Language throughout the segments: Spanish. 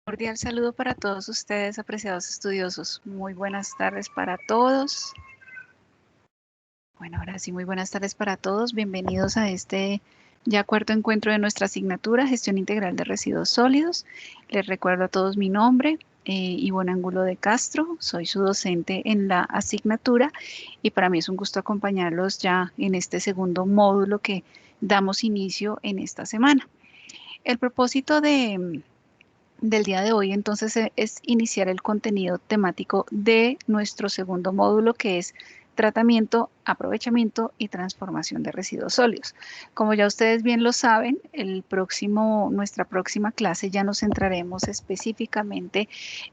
Cordial saludo para todos ustedes, apreciados estudiosos. Muy buenas tardes para todos. Bueno, ahora sí, muy buenas tardes para todos. Bienvenidos a este ya cuarto encuentro de nuestra asignatura, Gestión Integral de Residuos Sólidos. Les recuerdo a todos mi nombre, Ivonne Angulo de Castro. Soy su docente en la asignatura y para mí es un gusto acompañarlos ya en este segundo módulo que damos inicio en esta semana. El propósito del día de hoy, entonces, es iniciar el contenido temático de nuestro segundo módulo, que es tratamiento, aprovechamiento y transformación de residuos sólidos. Como ya ustedes bien lo saben, nuestra próxima clase ya nos centraremos específicamente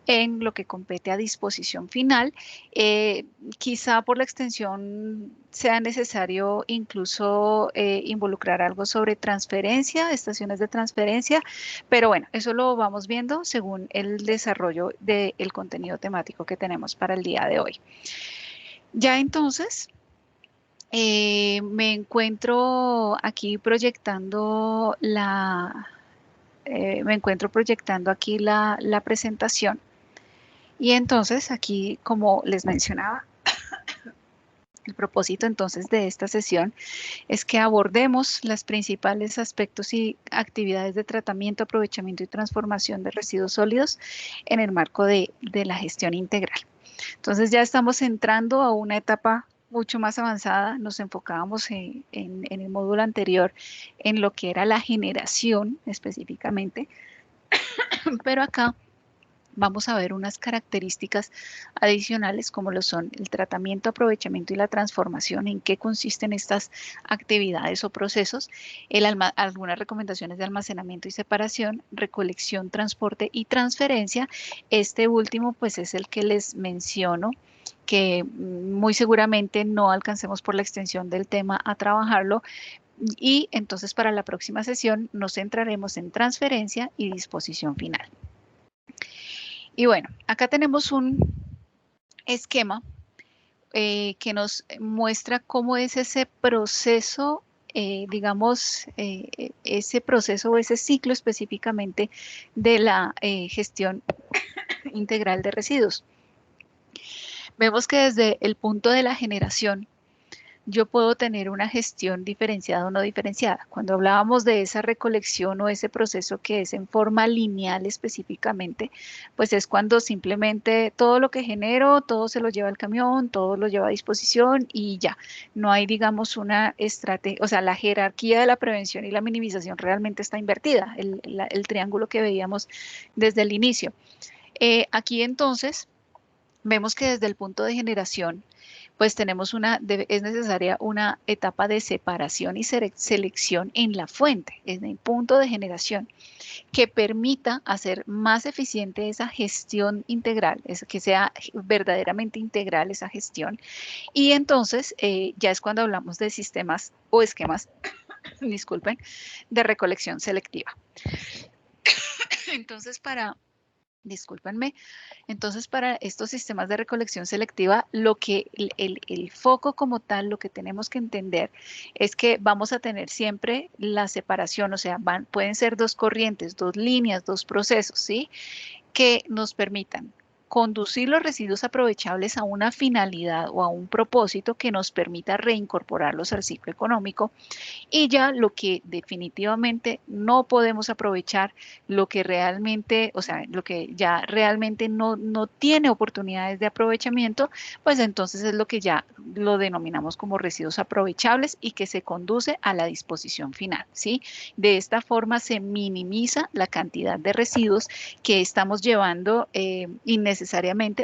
en lo que compete a disposición final. Quizá por la extensión sea necesario incluso involucrar algo sobre transferencia, estaciones de transferencia, pero bueno, eso lo vamos viendo según el desarrollo del contenido temático que tenemos para el día de hoy. Ya entonces, me encuentro aquí proyectando aquí la presentación. Y entonces aquí, como les mencionaba, el propósito entonces de esta sesión es que abordemos los principales aspectos y actividades de tratamiento, aprovechamiento y transformación de residuos sólidos en el marco de la gestión integral. Entonces ya estamos entrando a una etapa mucho más avanzada. Nos enfocábamos en el módulo anterior en lo que era la generación específicamente, pero acá vamos a ver unas características adicionales como lo son el tratamiento, aprovechamiento y la transformación, en qué consisten estas actividades o procesos, algunas recomendaciones de almacenamiento y separación, recolección, transporte y transferencia. Este último pues es el que les menciono que muy seguramente no alcancemos por la extensión del tema a trabajarlo, y entonces para la próxima sesión nos centraremos en transferencia y disposición final. Y bueno, acá tenemos un esquema que nos muestra cómo es ese proceso, ese proceso o ese ciclo específicamente de la gestión integral de residuos. Vemos que desde el punto de la generación, yo puedo tener una gestión diferenciada o no diferenciada. Cuando hablábamos de esa recolección o ese proceso que es en forma lineal específicamente, pues es cuando simplemente todo lo que genero, todo se lo lleva el camión, todo lo lleva a disposición y ya. No hay, digamos, una estrategia, o sea, la jerarquía de la prevención y la minimización realmente está invertida, el triángulo que veíamos desde el inicio. Aquí entonces vemos que desde el punto de generación, pues es necesaria una etapa de separación y selección en la fuente, en el punto de generación, que permita hacer más eficiente esa gestión integral, que sea verdaderamente integral esa gestión. Y entonces ya es cuando hablamos de sistemas o esquemas, disculpen, de recolección selectiva. Entonces, discúlpenme, entonces, para estos sistemas de recolección selectiva, el foco como tal, lo que tenemos que entender es que vamos a tener siempre la separación, o sea, pueden ser dos corrientes, dos líneas, dos procesos, ¿sí? Que nos permitan conducir los residuos aprovechables a una finalidad o a un propósito que nos permita reincorporarlos al ciclo económico, y ya lo que definitivamente no podemos aprovechar, lo que realmente, o sea, lo que ya realmente no tiene oportunidades de aprovechamiento, pues entonces es lo que ya lo denominamos como residuos aprovechables y que se conduce a la disposición final, ¿sí? De esta forma se minimiza la cantidad de residuos que estamos llevando innecesariamente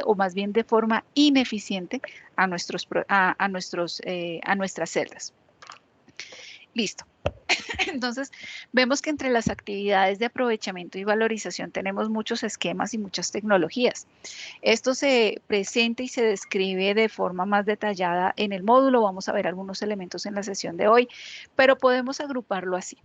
o más bien de forma ineficiente a nuestras celdas. Listo. Entonces, vemos que entre las actividades de aprovechamiento y valorización tenemos muchos esquemas y muchas tecnologías. Esto se presenta y se describe de forma más detallada en el módulo. Vamos a ver algunos elementos en la sesión de hoy, pero podemos agruparlo así.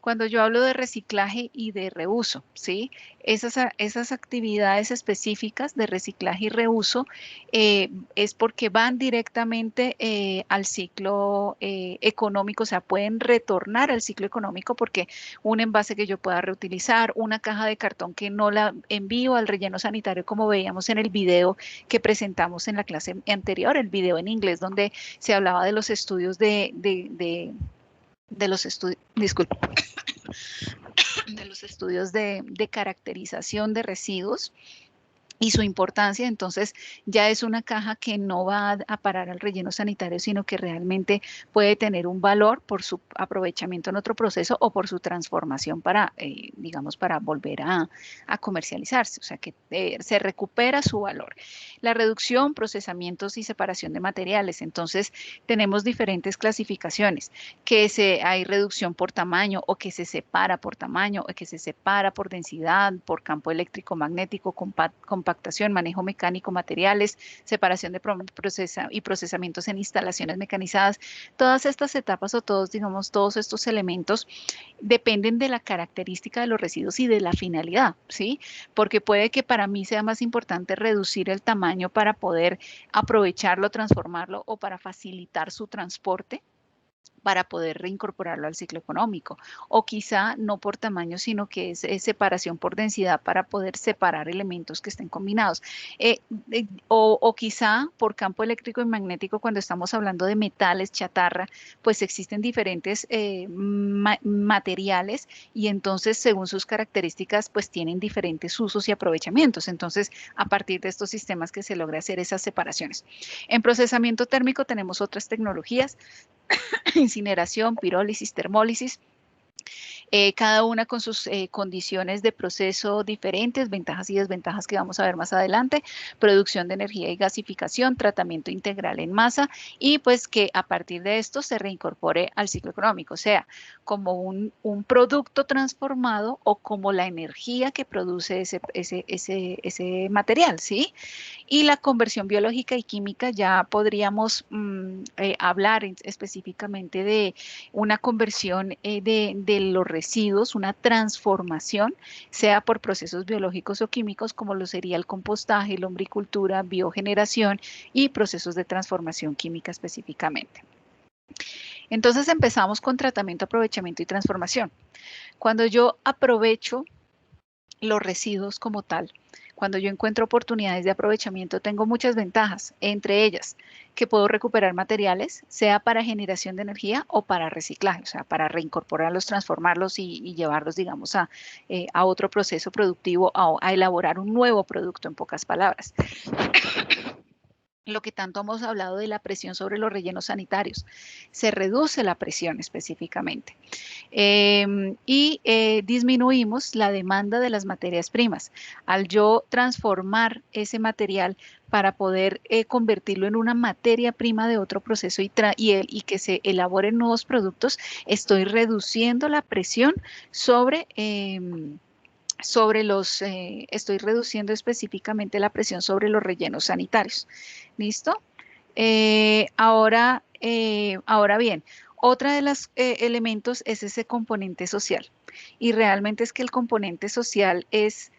Cuando yo hablo de reciclaje y de reuso, ¿sí? Esas actividades específicas de reciclaje y reuso es porque van directamente al ciclo económico, o sea, pueden retornar al ciclo económico porque un envase que yo pueda reutilizar, una caja de cartón que no la envío al relleno sanitario, como veíamos en el video que presentamos en la clase anterior, el video en inglés, donde se hablaba de los estudios de los estudios, disculpa, de los estudios de caracterización de residuos y su importancia, entonces ya es una caja que no va a parar al relleno sanitario, sino que realmente puede tener un valor por su aprovechamiento en otro proceso o por su transformación para, digamos, para volver a comercializarse, o sea que se recupera su valor. La reducción, procesamientos y separación de materiales, entonces tenemos diferentes clasificaciones, hay reducción por tamaño o que se separa por tamaño o que se separa por densidad, por campo eléctrico magnético, compactación, manejo mecánico, materiales, separación de y procesamientos en instalaciones mecanizadas. Todas estas etapas o todos, digamos, todos estos elementos dependen de la característica de los residuos y de la finalidad, ¿sí? Porque puede que para mí sea más importante reducir el tamaño para poder aprovecharlo, transformarlo o para facilitar su transporte, para poder reincorporarlo al ciclo económico. O quizá no por tamaño, sino que es separación por densidad para poder separar elementos que estén combinados. O quizá por campo eléctrico y magnético, cuando estamos hablando de metales, chatarra, pues existen diferentes materiales y entonces según sus características, pues tienen diferentes usos y aprovechamientos. Entonces, a partir de estos sistemas que se logra hacer esas separaciones. En procesamiento térmico tenemos otras tecnologías, incineración, pirólisis, termólisis, cada una con sus condiciones de proceso diferentes, ventajas y desventajas que vamos a ver más adelante, producción de energía y gasificación, tratamiento integral en masa y pues que a partir de esto se reincorpore al ciclo económico, o sea, como un producto transformado o como la energía que produce ese material, ¿sí? Y la conversión biológica y química ya podríamos hablar específicamente de una conversión de los residuos, una transformación, sea por procesos biológicos o químicos, como lo sería el compostaje, lombricultura, biogeneración y procesos de transformación química específicamente. Entonces empezamos con tratamiento, aprovechamiento y transformación. Cuando yo aprovecho los residuos como tal, cuando yo encuentro oportunidades de aprovechamiento, tengo muchas ventajas, entre ellas que puedo recuperar materiales, sea para generación de energía o para reciclaje, o sea, para reincorporarlos, transformarlos y llevarlos, digamos, a otro proceso productivo, a elaborar un nuevo producto, en pocas palabras. Lo que tanto hemos hablado de la presión sobre los rellenos sanitarios. Se reduce la presión específicamente. Disminuimos la demanda de las materias primas. Al yo transformar ese material para poder convertirlo en una materia prima de otro proceso y que se elaboren nuevos productos, estoy reduciendo la presión estoy reduciendo específicamente la presión sobre los rellenos sanitarios. ¿Listo? Ahora bien, otra de los elementos es ese componente social. Y realmente es que el componente social es,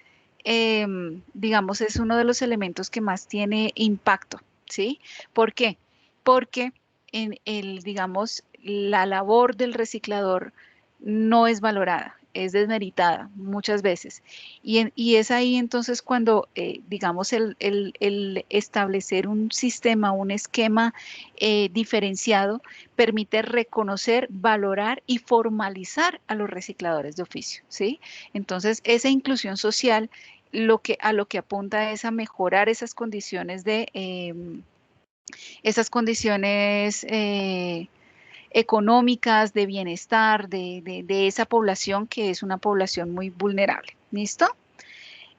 digamos, es uno de los elementos que más tiene impacto, ¿sí? ¿Por qué? Porque digamos, la labor del reciclador no es valorada, es desmeritada muchas veces. Y es ahí entonces cuando, digamos, el establecer un sistema, un esquema diferenciado, permite reconocer, valorar y formalizar a los recicladores de oficio, ¿sí? Entonces, esa inclusión social a lo que apunta es a mejorar esas condiciones económicas, de bienestar de esa población que es una población muy vulnerable. ¿Listo?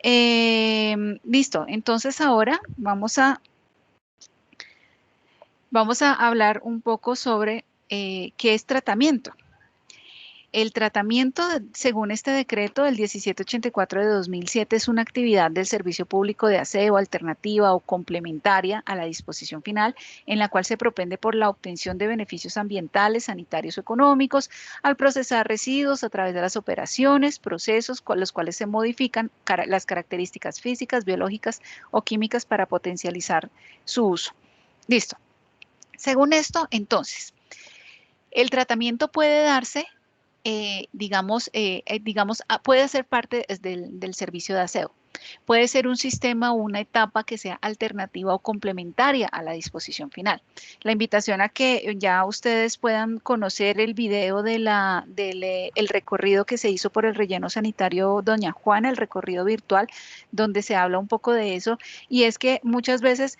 Listo. Entonces ahora vamos a hablar un poco sobre qué es tratamiento. El tratamiento, según este decreto del 1784 de 2007, es una actividad del servicio público de aseo alternativa o complementaria a la disposición final, en la cual se propende por la obtención de beneficios ambientales, sanitarios o económicos al procesar residuos a través de las operaciones, procesos con los cuales se modifican las características físicas, biológicas o químicas para potencializar su uso. Listo. Según esto, entonces, el tratamiento puede darse puede ser parte del servicio de aseo. Puede ser un sistema o una etapa que sea alternativa o complementaria a la disposición final. La invitación a que ya ustedes puedan conocer el video el recorrido que se hizo por el relleno sanitario Doña Juana, el recorrido virtual, donde se habla un poco de eso. Y es que muchas veces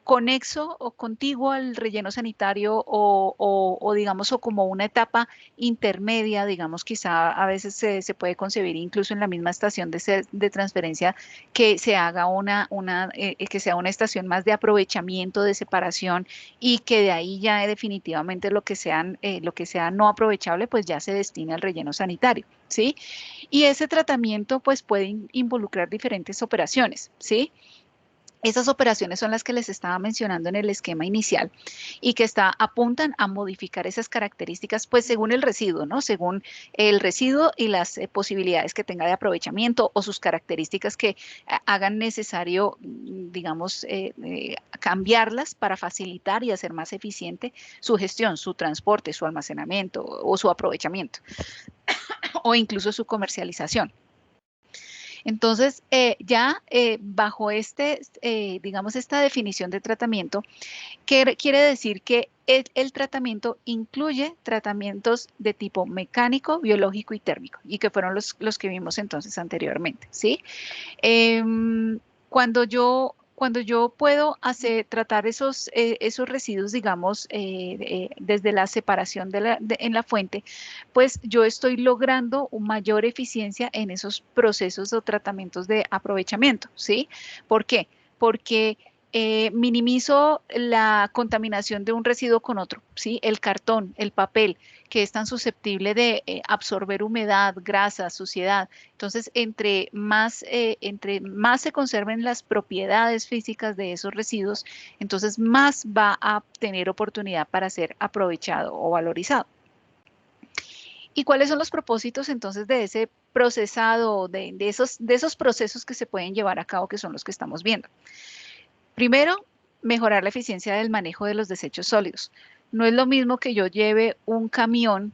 conexo o contiguo al relleno sanitario o digamos o como una etapa intermedia, digamos quizá a veces se puede concebir incluso en la misma estación de transferencia que se haga que sea una estación más de aprovechamiento, de separación y que de ahí ya definitivamente lo que sea no aprovechable pues ya se destine al relleno sanitario, ¿sí? Y ese tratamiento pues puede involucrar diferentes operaciones, ¿sí? Esas operaciones son las que les estaba mencionando en el esquema inicial y que apuntan a modificar esas características, pues según el residuo, ¿no? Según el residuo y las posibilidades que tenga de aprovechamiento o sus características que hagan necesario, digamos, cambiarlas para facilitar y hacer más eficiente su gestión, su transporte, su almacenamiento o su aprovechamiento o incluso su comercialización. Entonces, bajo digamos, esta definición de tratamiento, quiere decir que el tratamiento incluye tratamientos de tipo mecánico, biológico y térmico, y que fueron los que vimos entonces anteriormente, ¿sí? Cuando yo puedo tratar esos residuos, digamos, desde la separación en la fuente, pues yo estoy logrando una mayor eficiencia en esos procesos o tratamientos de aprovechamiento, ¿sí? ¿Por qué? Porque minimizo la contaminación de un residuo con otro, ¿sí? El cartón, el papel, que es tan susceptible de absorber humedad, grasa, suciedad. Entonces, entre más se conserven las propiedades físicas de esos residuos, entonces más va a tener oportunidad para ser aprovechado o valorizado. ¿Y cuáles son los propósitos entonces de ese procesado, de esos procesos que se pueden llevar a cabo, que son los que estamos viendo? Primero, mejorar la eficiencia del manejo de los desechos sólidos. No es lo mismo que yo lleve un camión,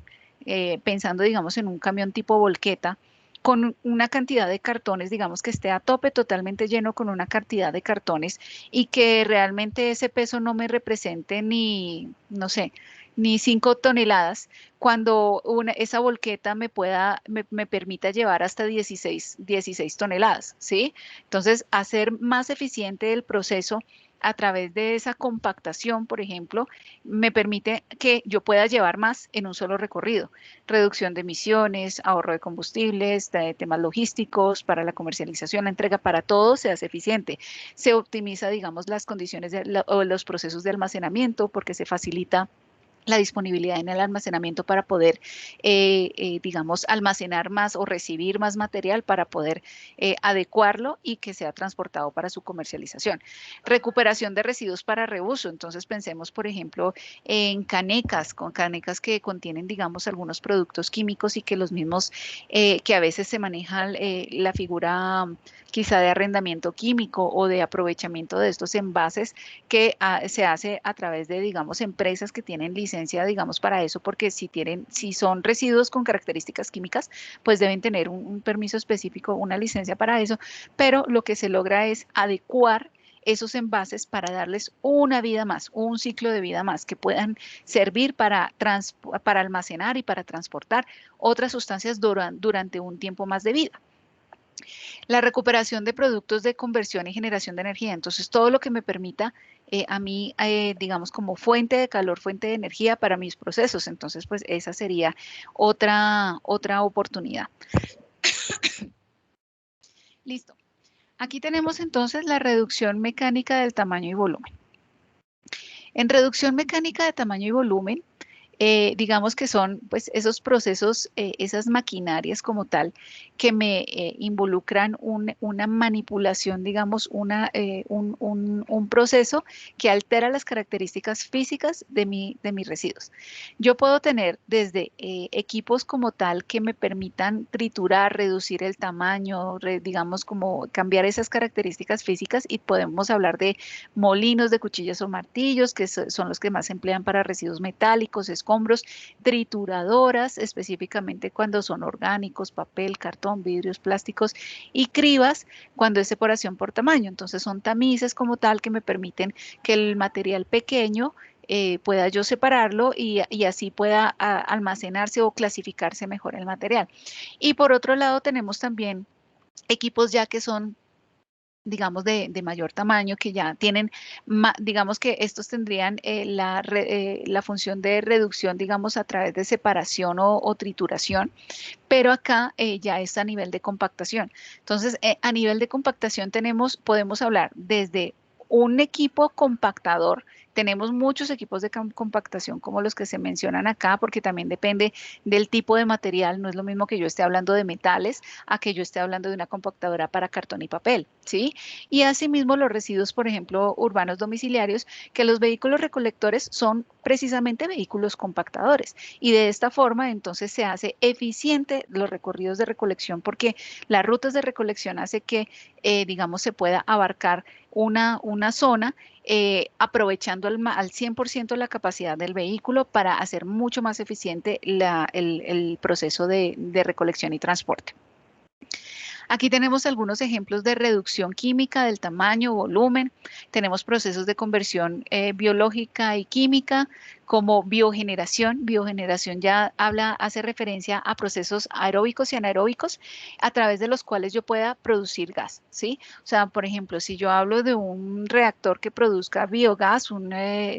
pensando, digamos, en un camión tipo volqueta, con una cantidad de cartones, digamos, que esté a tope, totalmente lleno con una cantidad de cartones y que realmente ese peso no me represente ni, no sé, ni 5 toneladas, cuando esa volqueta me permita llevar hasta 16 toneladas, ¿sí? Entonces, hacer más eficiente el proceso a través de esa compactación, por ejemplo, me permite que yo pueda llevar más en un solo recorrido. Reducción de emisiones, ahorro de combustibles, de temas logísticos, para la comercialización, la entrega, para todo se hace eficiente. Se optimiza, digamos, las condiciones o los procesos de almacenamiento porque se facilita la disponibilidad en el almacenamiento para poder, digamos, almacenar más o recibir más material para poder adecuarlo y que sea transportado para su comercialización. Recuperación de residuos para reuso. Entonces pensemos, por ejemplo, en canecas, con canecas que contienen, digamos, algunos productos químicos y que los mismos, que a veces se maneja la figura quizá de arrendamiento químico o de aprovechamiento de estos envases que se hace a través de, digamos, empresas que tienen licencia, digamos, para eso, porque si son residuos con características químicas, pues deben tener un permiso específico, una licencia para eso, pero lo que se logra es adecuar esos envases para darles una vida más, un ciclo de vida más, que puedan servir para almacenar y para transportar otras sustancias durante un tiempo más de vida. La recuperación de productos de conversión y generación de energía. Entonces, todo lo que me permita a mí, digamos, como fuente de calor, fuente de energía para mis procesos. Entonces, pues esa sería otra oportunidad. Listo. Aquí tenemos entonces la reducción mecánica del tamaño y volumen. En reducción mecánica de tamaño y volumen, digamos que son pues esos procesos, esas maquinarias como tal, que me involucran una manipulación, digamos, un proceso que altera las características físicas de mis residuos. Yo puedo tener desde equipos como tal que me permitan triturar, reducir el tamaño, digamos, como cambiar esas características físicas, y podemos hablar de molinos de cuchillas o martillos, que son los que más se emplean para residuos metálicos, escombros, trituradoras, específicamente cuando son orgánicos, papel, cartón, vidrios, plásticos, y cribas cuando es separación por tamaño. Entonces son tamices como tal que me permiten que el material pequeño pueda yo separarlo, y así pueda almacenarse o clasificarse mejor el material. Y por otro lado tenemos también equipos ya que son, digamos, de mayor tamaño, que ya tienen, digamos que estos tendrían la función de reducción, digamos, a través de separación o trituración, pero acá ya es a nivel de compactación. Entonces, a nivel de compactación podemos hablar desde un equipo compactador. Tenemos muchos equipos de compactación como los que se mencionan acá, porque también depende del tipo de material. No es lo mismo que yo esté hablando de metales a que yo esté hablando de una compactadora para cartón y papel, ¿sí? Y asimismo los residuos, por ejemplo, urbanos domiciliarios, que los vehículos recolectores son precisamente vehículos compactadores. Y de esta forma, entonces, se hace eficiente los recorridos de recolección, porque las rutas de recolección hace que, digamos, se pueda abarcar una zona, aprovechando al 100% la capacidad del vehículo para hacer mucho más eficiente el proceso de recolección y transporte. Aquí tenemos algunos ejemplos de reducción química del tamaño, volumen. Tenemos procesos de conversión biológica y química, como biogeneración. Biogeneración ya hace referencia a procesos aeróbicos y anaeróbicos, a través de los cuales yo pueda producir gas, ¿sí? O sea, por ejemplo, si yo hablo de un reactor que produzca biogás,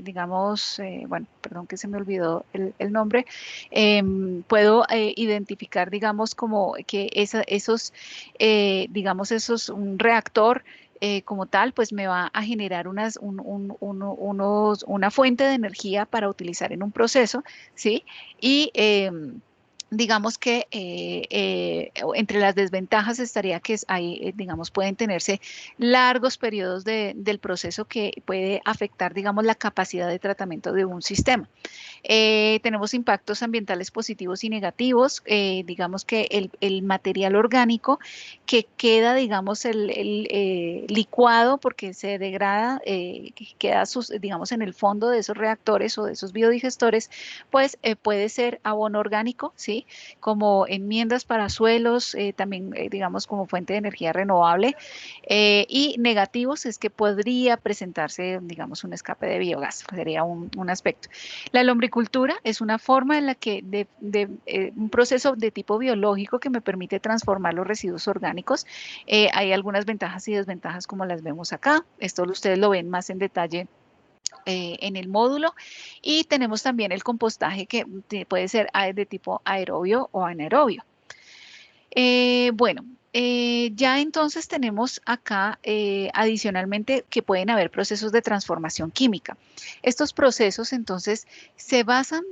digamos, bueno, perdón que se me olvidó el nombre, puedo identificar, digamos, como que digamos, un reactor como tal, pues me va a generar una fuente de energía para utilizar en un proceso, ¿sí? Y digamos que entre las desventajas estaría que hay, digamos, pueden tenerse largos periodos del proceso, que puede afectar, digamos, la capacidad de tratamiento de un sistema. Tenemos impactos ambientales positivos y negativos. Digamos que el material orgánico que queda, digamos, el licuado, porque se degrada, que queda, digamos, en el fondo de esos reactores o de esos biodigestores, pues puede ser abono orgánico, ¿sí? Como enmiendas para suelos, también, digamos, como fuente de energía renovable. Y negativos es que podría presentarse, digamos, un escape de biogás, sería un aspecto. La lombricultura es una forma en la que un proceso de tipo biológico que me permite transformar los residuos orgánicos. Hay algunas ventajas y desventajas como las vemos acá. Esto ustedes lo ven más en detalle en el módulo. Y tenemos también el compostaje, que puede ser de tipo aerobio o anaerobio. Bueno, ya entonces tenemos acá adicionalmente que pueden haber procesos de transformación química. Estos procesos entonces se basan,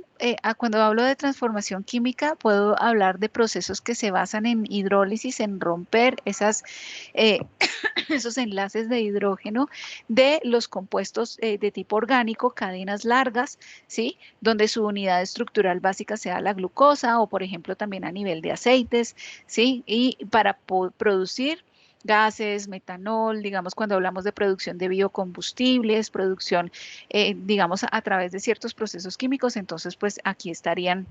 cuando hablo de transformación química, puedo hablar de procesos que se basan en hidrólisis, en romper eh, esos enlaces de hidrógeno de los compuestos de tipo orgánico, cadenas largas, ¿sí? Donde su unidad estructural básica sea la glucosa, o por ejemplo también a nivel de aceites, ¿sí? Y para producir gases, metanol, digamos, cuando hablamos de producción de biocombustibles, producción, digamos, a través de ciertos procesos químicos, entonces pues aquí estarían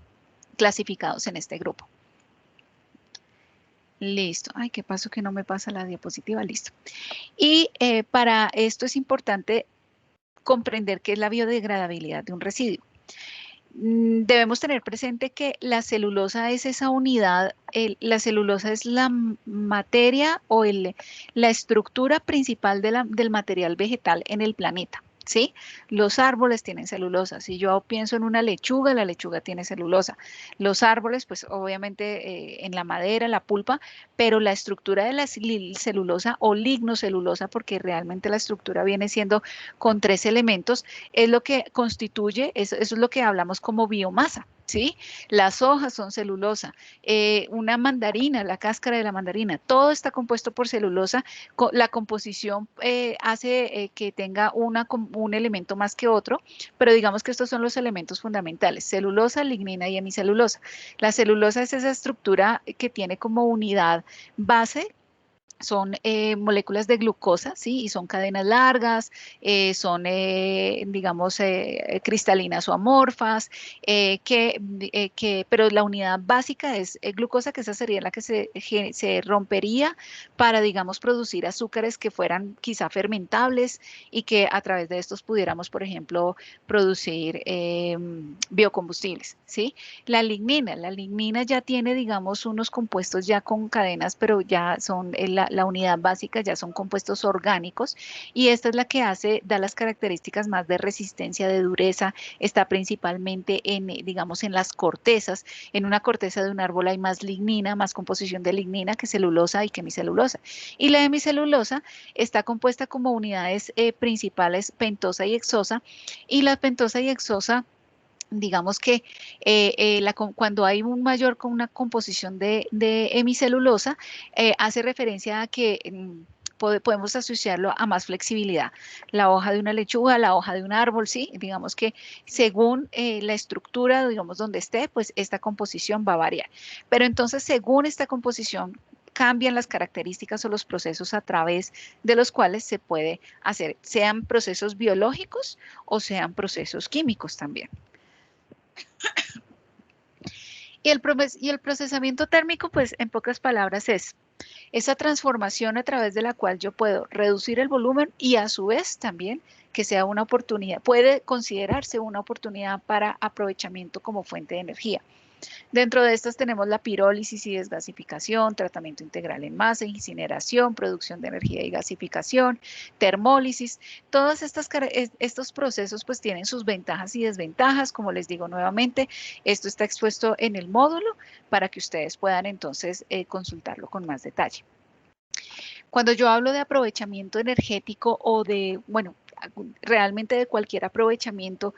clasificados en este grupo. Listo. Ay, ¿qué pasó que no me pasa la diapositiva? Listo. Y para esto es importante comprender qué es la biodegradabilidad de un residuo. Debemos tener presente que la celulosa es esa unidad, la celulosa es la materia o la estructura principal del material vegetal en el planeta, ¿sí? Los árboles tienen celulosa. Si yo pienso en una lechuga, la lechuga tiene celulosa. Los árboles, pues obviamente en la madera, la pulpa, pero la estructura de la celulosa o lignocelulosa, porque realmente la estructura viene siendo con tres elementos, es lo que constituye, eso es lo que hablamos como biomasa. ¿Sí? Las hojas son celulosa, una mandarina, la cáscara de la mandarina, todo está compuesto por celulosa. La composición hace que tenga un elemento más que otro, pero digamos que estos son los elementos fundamentales: celulosa, lignina y hemicelulosa. La celulosa es esa estructura que tiene como unidad base, son moléculas de glucosa, ¿sí? Y son cadenas largas, son, digamos, cristalinas o amorfas, pero la unidad básica es glucosa, que esa sería la que se rompería para, digamos, producir azúcares que fueran quizá fermentables y que a través de estos pudiéramos, por ejemplo, producir biocombustibles, ¿sí? La lignina ya tiene, digamos, unos compuestos ya con cadenas, pero ya son la unidad básica, ya son compuestos orgánicos, y esta es la que da las características más de resistencia, de dureza. Está principalmente en, digamos, en las cortezas. En una corteza de un árbol hay más lignina, más composición de lignina que celulosa y que hemicelulosa. Y la hemicelulosa está compuesta como unidades principales pentosa y hexosa, y la pentosa y hexosa, digamos que cuando hay una composición de hemicelulosa, hace referencia a que podemos asociarlo a más flexibilidad. La hoja de una lechuga, la hoja de un árbol, sí, digamos que según la estructura, digamos, donde esté, pues esta composición va a variar. Pero entonces, según esta composición, cambian las características o los procesos a través de los cuales se puede hacer, sean procesos biológicos o sean procesos químicos también. Y el procesamiento térmico, pues en pocas palabras es esa transformación a través de la cual yo puedo reducir el volumen y a su vez también que sea una oportunidad, puede considerarse una oportunidad para aprovechamiento como fuente de energía. Dentro de estas tenemos la pirólisis y desgasificación, tratamiento integral en masa, incineración, producción de energía y gasificación, termólisis. Todos estos procesos pues tienen sus ventajas y desventajas. Como les digo nuevamente, esto está expuesto en el módulo para que ustedes puedan entonces consultarlo con más detalle. Cuando yo hablo de aprovechamiento energético o de, bueno, realmente de cualquier aprovechamiento,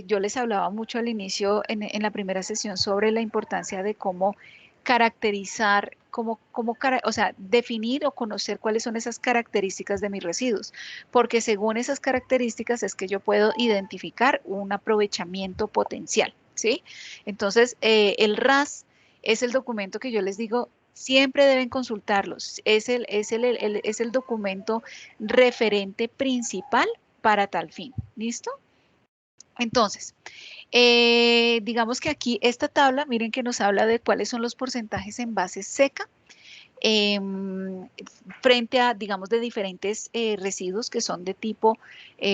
yo les hablaba mucho al inicio en la primera sesión sobre la importancia de cómo caracterizar, o sea, definir o conocer cuáles son esas características de mis residuos, porque según esas características es que yo puedo identificar un aprovechamiento potencial, ¿sí? Entonces, el RAS es el documento que yo les digo, siempre deben consultarlos. Es el documento referente principal para tal fin. ¿Listo? Entonces, digamos que aquí esta tabla, miren que nos habla de cuáles son los porcentajes en base seca, frente a, digamos, de diferentes residuos que son de tipo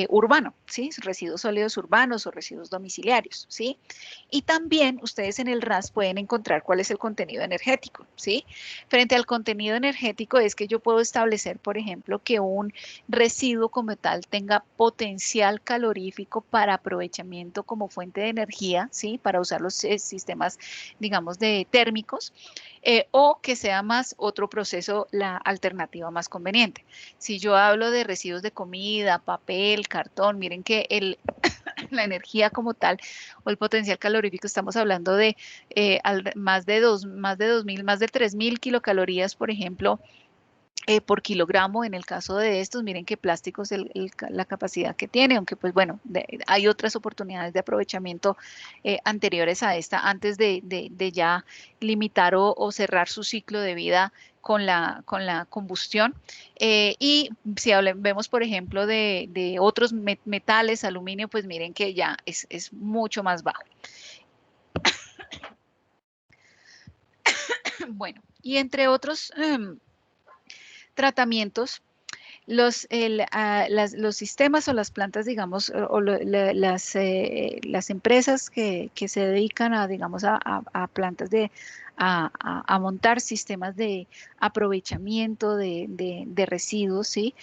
urbano, ¿sí? Residuos sólidos urbanos o residuos domiciliarios, ¿sí? Y también ustedes en el RAS pueden encontrar cuál es el contenido energético, ¿sí? Frente al contenido energético es que yo puedo establecer, por ejemplo, que un residuo como tal tenga potencial calorífico para aprovechamiento como fuente de energía, ¿sí? Para usar los sistemas, digamos, de térmicos, o que sea más otro proceso la alternativa más conveniente. Si yo hablo de residuos de comida, papel, cartón, miren que la energía como tal o el potencial calorífico, estamos hablando de más de 2.000, más de 3.000 kilocalorías, por ejemplo, por kilogramo. En el caso de estos, miren que plástico es la capacidad que tiene, aunque pues bueno, hay otras oportunidades de aprovechamiento anteriores a esta, antes de ya limitar o cerrar su ciclo de vida con la combustión. Y si vemos, por ejemplo, de otros metales, aluminio, pues miren que ya es mucho más bajo. Bueno, y entre otros tratamientos, Los sistemas o las plantas, digamos, las empresas que se dedican a, digamos, a plantas a montar sistemas de aprovechamiento de residuos, ¿sí?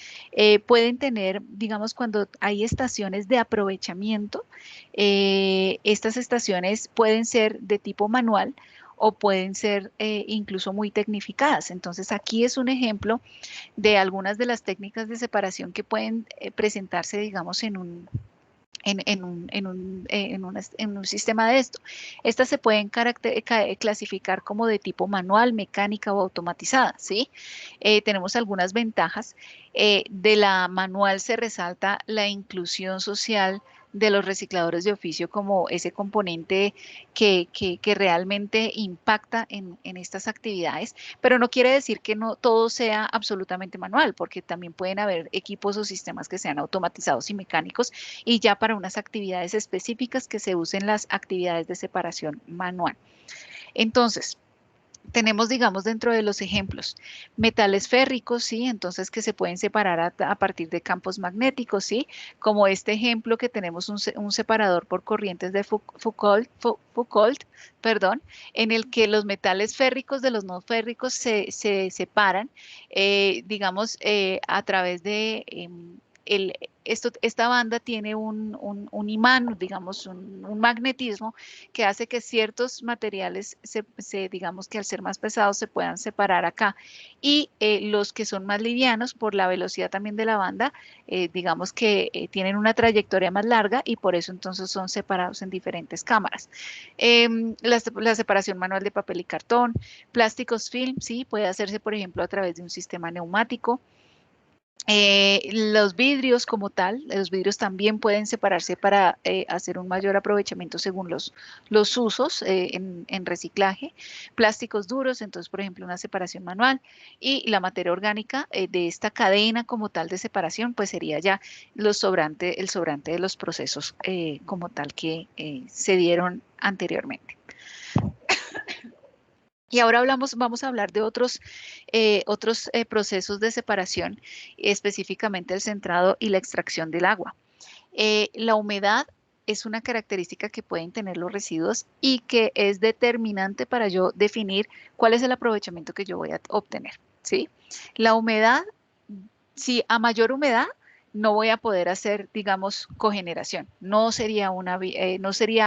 Pueden tener, digamos, cuando hay estaciones de aprovechamiento, estas estaciones pueden ser de tipo manual o pueden ser incluso muy tecnificadas. Entonces, aquí es un ejemplo de algunas de las técnicas de separación que pueden presentarse, digamos, en un sistema de esto. Estas se pueden clasificar como de tipo manual, mecánica o automatizada, ¿sí? Tenemos algunas ventajas. De la manual se resalta la inclusión social de los recicladores de oficio como ese componente que realmente impacta en estas actividades, pero no quiere decir que no todo sea absolutamente manual, porque también pueden haber equipos o sistemas que sean automatizados y mecánicos y ya para unas actividades específicas que se usen las actividades de separación manual. Entonces, tenemos, digamos, dentro de los ejemplos, metales férricos, ¿sí? Entonces, que se pueden separar a partir de campos magnéticos, ¿sí? Como este ejemplo que tenemos un separador por corrientes de Foucault, perdón, en el que los metales férricos de los no férricos se separan, digamos, a través de el, esta banda tiene un imán, digamos, un magnetismo que hace que ciertos materiales, digamos que al ser más pesados, se puedan separar acá. Y los que son más livianos, por la velocidad también de la banda, digamos que tienen una trayectoria más larga y por eso entonces son separados en diferentes cámaras. La separación manual de papel y cartón, plásticos film, sí, puede hacerse, por ejemplo, a través de un sistema neumático. Los vidrios como tal, los vidrios también pueden separarse para hacer un mayor aprovechamiento según los usos en reciclaje. Plásticos duros, entonces, por ejemplo, una separación manual. Y la materia orgánica de esta cadena como tal de separación, pues sería ya el sobrante de los procesos como tal que se dieron anteriormente. Y ahora vamos a hablar de otros procesos de separación, específicamente el centrado y la extracción del agua. La humedad es una característica que pueden tener los residuos y que es determinante para yo definir cuál es el aprovechamiento que yo voy a obtener, ¿sí? La humedad, si a mayor humedad, no voy a poder hacer, digamos, cogeneración. No sería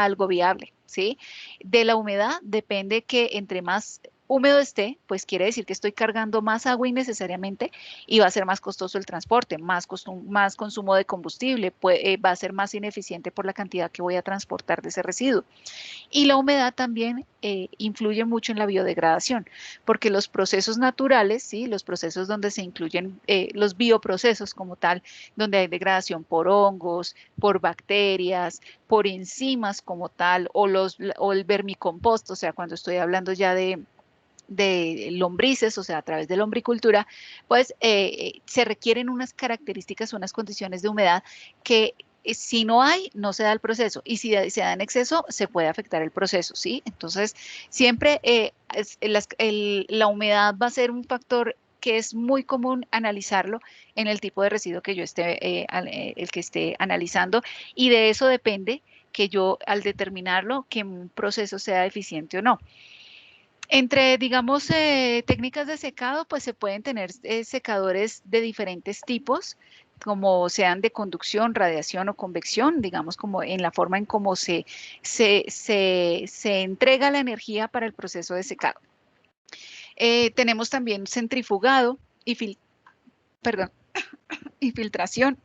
algo viable, ¿sí? De la humedad depende que entre más húmedo esté, pues quiere decir que estoy cargando más agua innecesariamente y va a ser más costoso el transporte, más consumo de combustible, va a ser más ineficiente por la cantidad que voy a transportar de ese residuo. Y la humedad también influye mucho en la biodegradación, porque los procesos naturales, ¿sí? Los procesos donde se incluyen los bioprocesos como tal, donde hay degradación por hongos, por bacterias, por enzimas como tal, o el vermicompost, o sea, cuando estoy hablando ya de lombrices, o sea, a través de lombricultura, pues se requieren unas características, unas condiciones de humedad que si no hay, no se da el proceso. Y si se da en exceso, se puede afectar el proceso, ¿sí? Entonces, siempre la humedad va a ser un factor que es muy común analizarlo en el tipo de residuo que yo el que esté analizando. Y de eso depende que yo, al determinarlo, que un proceso sea eficiente o no. Entre, digamos, técnicas de secado, pues se pueden tener secadores de diferentes tipos, como sean de conducción, radiación o convección, digamos, como en la forma en cómo se entrega la energía para el proceso de secado. Tenemos también centrifugado perdón, y filtración,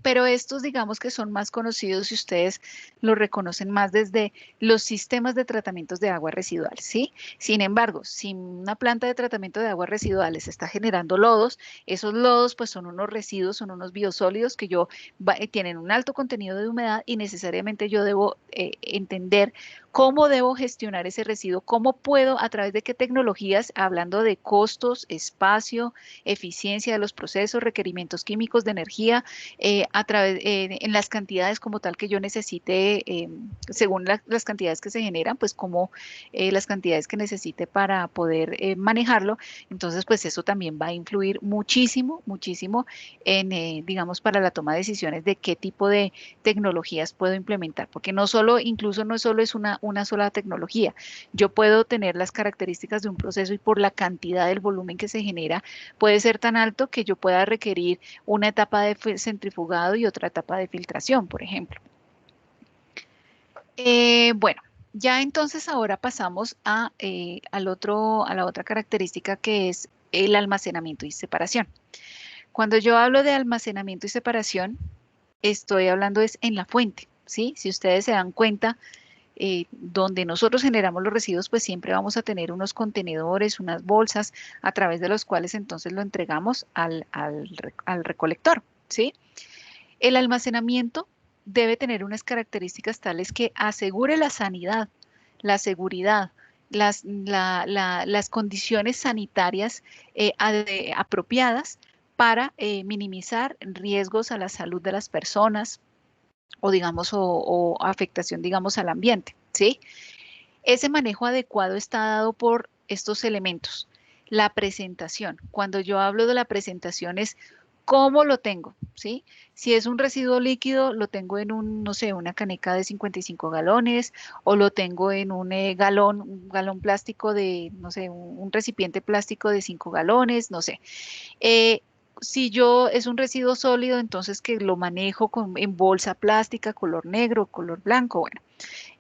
pero estos digamos que son más conocidos y ustedes los reconocen más desde los sistemas de tratamientos de agua residual, ¿sí? Sin embargo, si una planta de tratamiento de aguas residuales está generando lodos, esos lodos pues son unos residuos, son unos biosólidos que tienen un alto contenido de humedad y necesariamente yo debo entender cómo debo gestionar ese residuo, cómo puedo, a través de qué tecnologías, hablando de costos, espacio, eficiencia de los procesos, requerimientos químicos de energía, cuenta en las cantidades como tal que yo necesite, según las cantidades que se generan, pues como las cantidades que necesite para poder manejarlo. Entonces, pues eso también va a influir muchísimo, muchísimo en, digamos, para la toma de decisiones de qué tipo de tecnologías puedo implementar, porque no solo, incluso no solo es una sola tecnología. Yo puedo tener las características de un proceso y por la cantidad del volumen que se genera, puede ser tan alto que yo pueda requerir una etapa de centrifugado y otra etapa de filtración, por ejemplo. Bueno, ya entonces ahora pasamos a la otra característica que es el almacenamiento y separación. Cuando yo hablo de almacenamiento y separación, estoy hablando es en la fuente, ¿sí? Si ustedes se dan cuenta, donde nosotros generamos los residuos, pues siempre vamos a tener unos contenedores, unas bolsas, a través de los cuales entonces lo entregamos al recolector, ¿sí? El almacenamiento debe tener unas características tales que asegure la sanidad, la seguridad, las condiciones sanitarias apropiadas para minimizar riesgos a la salud de las personas o digamos o afectación digamos al ambiente, ¿sí? Ese manejo adecuado está dado por estos elementos. La presentación. Cuando yo hablo de la presentación es cómo lo tengo, ¿sí? Si es un residuo líquido, lo tengo en no sé, una caneca de 55 galones o lo tengo en un galón plástico de, no sé, un recipiente plástico de 5 galones, no sé. Eh, si yo es un residuo sólido, entonces que lo manejo en bolsa plástica, color negro, color blanco, bueno.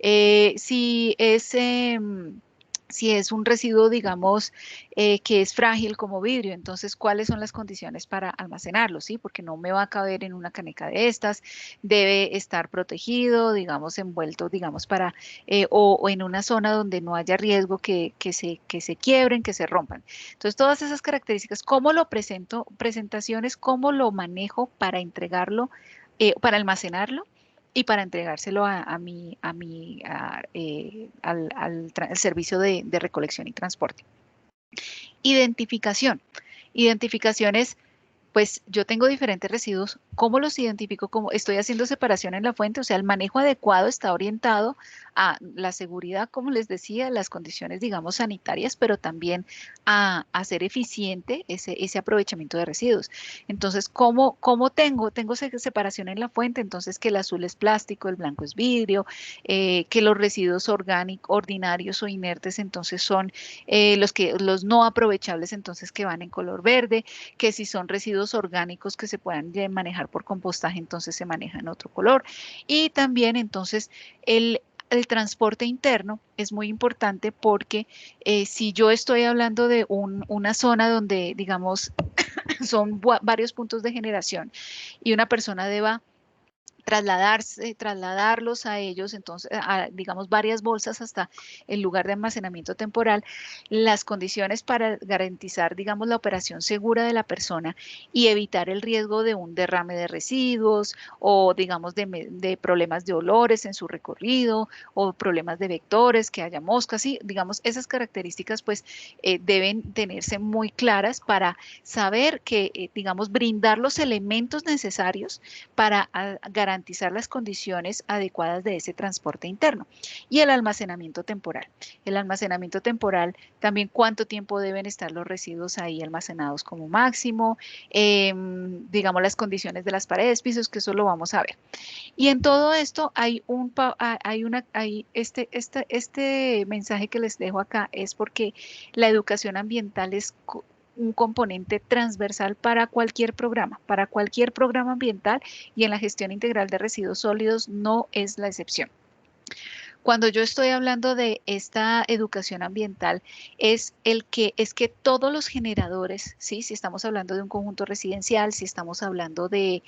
Eh, si es, em, si es un residuo, digamos, que es frágil como vidrio, entonces, ¿cuáles son las condiciones para almacenarlo? ¿Sí? Porque no me va a caber en una caneca de estas, debe estar protegido, digamos, envuelto, digamos, o en una zona donde no haya riesgo que se quiebren, que se rompan. Entonces, todas esas características, ¿cómo lo presento? Presentaciones, ¿cómo lo manejo para entregarlo, para almacenarlo? Y para entregárselo al servicio de recolección y transporte. Identificación. Identificación es pues yo tengo diferentes residuos. ¿Cómo los identifico? ¿Cómo estoy haciendo separación en la fuente? O sea, el manejo adecuado está orientado a la seguridad, como les decía, las condiciones, digamos, sanitarias, pero también a hacer eficiente ese aprovechamiento de residuos. Entonces, ¿cómo tengo? Tengo separación en la fuente, entonces que el azul es plástico, el blanco es vidrio, que los residuos orgánicos, ordinarios o inertes, entonces son los no aprovechables, entonces que van en color verde, que si son residuos orgánicos que se puedan manejar por compostaje, entonces se maneja en otro color. Y también entonces el transporte interno es muy importante porque si yo estoy hablando de una zona donde, digamos, son varios puntos de generación y una persona deba trasladarlos a ellos, entonces, digamos, varias bolsas hasta el lugar de almacenamiento temporal, las condiciones para garantizar, digamos, la operación segura de la persona y evitar el riesgo de un derrame de residuos o, digamos, de problemas de olores en su recorrido o problemas de vectores, que haya moscas, y, digamos, esas características, pues, deben tenerse muy claras para saber que, digamos, brindar los elementos necesarios para garantizar las condiciones adecuadas de ese transporte interno. Y el almacenamiento temporal. El almacenamiento temporal, también cuánto tiempo deben estar los residuos ahí almacenados como máximo, digamos las condiciones de las paredes, pisos, que eso lo vamos a ver. Y en todo esto este mensaje que les dejo acá es porque la educación ambiental es un componente transversal para cualquier programa ambiental y en la gestión integral de residuos sólidos no es la excepción. Cuando yo estoy hablando de esta educación ambiental, es que todos los generadores, ¿sí? Si estamos hablando de un conjunto residencial, si estamos hablando de,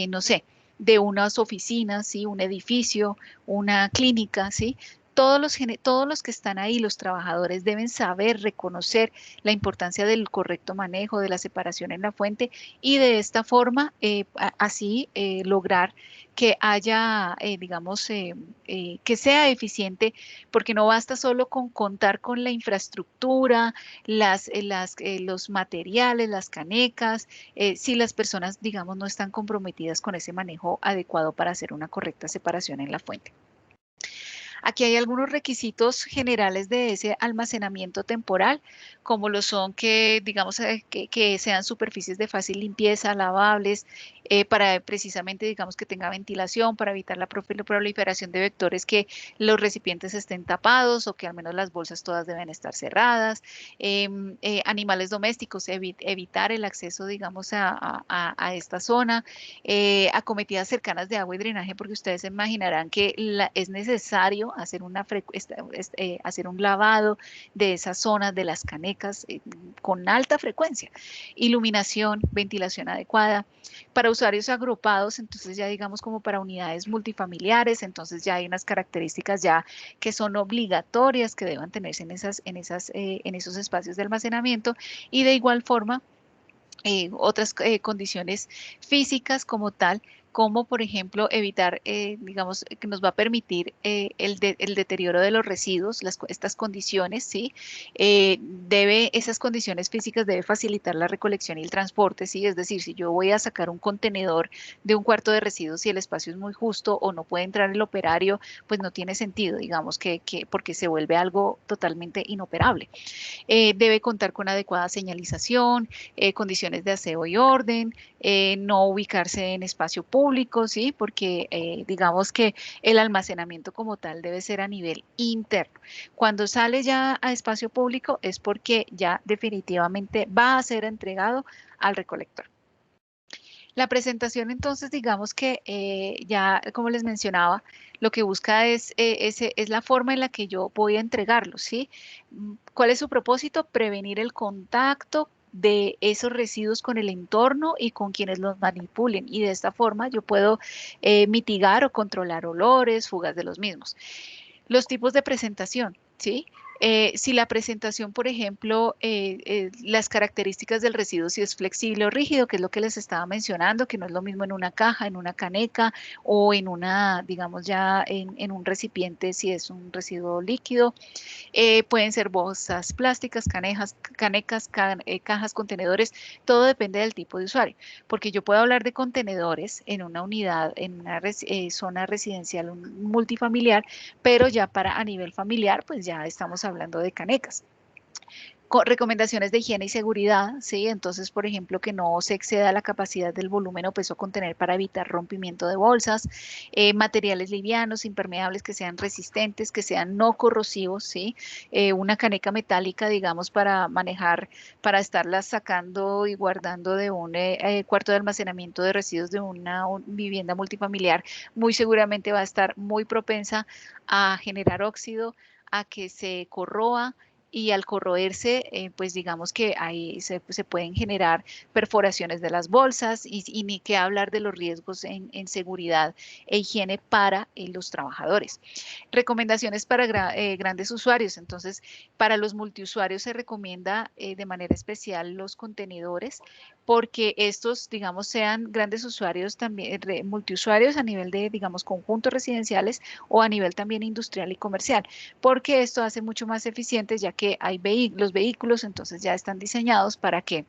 no sé, de unas oficinas, ¿sí? Un edificio, una clínica, ¿sí? todos los que están ahí, los trabajadores, deben saber reconocer la importancia del correcto manejo, de la separación en la fuente y de esta forma así lograr que haya, digamos, que sea eficiente, porque no basta solo con contar con la infraestructura, los materiales, las canecas, si las personas, digamos, no están comprometidas con ese manejo adecuado para hacer una correcta separación en la fuente. Aquí hay algunos requisitos generales de ese almacenamiento temporal, como lo son que, digamos, que sean superficies de fácil limpieza, lavables, para precisamente, digamos, que tenga ventilación, para evitar la proliferación de vectores, que los recipientes estén tapados o que al menos las bolsas todas deben estar cerradas. Animales domésticos, evitar el acceso, digamos, a esta zona. Acometidas cercanas de agua y drenaje, porque ustedes se imaginarán que es necesario hacer, hacer un lavado de esas zonas, de las canecas, con alta frecuencia. Iluminación, ventilación adecuada. Para usuarios agrupados, entonces ya digamos como para unidades multifamiliares, entonces ya hay unas características ya que son obligatorias que deban tenerse en esos espacios de almacenamiento, y de igual forma otras condiciones físicas como tal, como por ejemplo evitar, digamos, que nos va a permitir el deterioro de los residuos, estas condiciones, ¿sí? Esas condiciones físicas debe facilitar la recolección y el transporte, ¿sí? Es decir, si yo voy a sacar un contenedor de un cuarto de residuos y el espacio es muy justo o no puede entrar el operario, pues no tiene sentido, digamos, porque se vuelve algo totalmente inoperable. Debe contar con adecuada señalización, condiciones de aseo y orden, no ubicarse en espacio público, ¿sí? Porque digamos que el almacenamiento como tal debe ser a nivel interno. Cuando sale ya a espacio público es porque ya definitivamente va a ser entregado al recolector. La presentación, entonces, digamos que ya, como les mencionaba, lo que busca es la forma en la que yo voy a entregarlo, ¿sí? ¿Cuál es su propósito? Prevenir el contacto de esos residuos con el entorno y con quienes los manipulen. Y de esta forma yo puedo mitigar o controlar olores, fugas de los mismos. Los tipos de presentación, ¿sí? Si la presentación, por ejemplo, las características del residuo, si es flexible o rígido, que es lo que les estaba mencionando, que no es lo mismo en una caja, en una caneca o en una, digamos ya, en un recipiente si es un residuo líquido. Pueden ser bolsas plásticas, canecas, cajas, contenedores, todo depende del tipo de usuario, porque yo puedo hablar de contenedores en una unidad, en una zona residencial multifamiliar, pero ya para a nivel familiar, pues ya estamos hablando de canecas. Recomendaciones de higiene y seguridad, ¿sí? Entonces, por ejemplo, que no se exceda la capacidad del volumen o peso a contener para evitar rompimiento de bolsas, materiales livianos, impermeables que sean resistentes, que sean no corrosivos, ¿sí? Una caneca metálica, digamos, para manejar, para estarlas sacando y guardando de un cuarto de almacenamiento de residuos de una vivienda multifamiliar, muy seguramente va a estar muy propensa a generar óxido, a que se corroa, y al corroerse, pues digamos que ahí se pueden generar perforaciones de las bolsas, y ni qué hablar de los riesgos en seguridad e higiene para los trabajadores. Recomendaciones para grandes usuarios. Entonces, para los multiusuarios se recomienda de manera especial los contenedores, porque estos, digamos, sean grandes usuarios también, multiusuarios a nivel de, digamos, conjuntos residenciales o a nivel también industrial y comercial, porque esto hace mucho más eficientes, ya que hay los vehículos, entonces ya están diseñados para que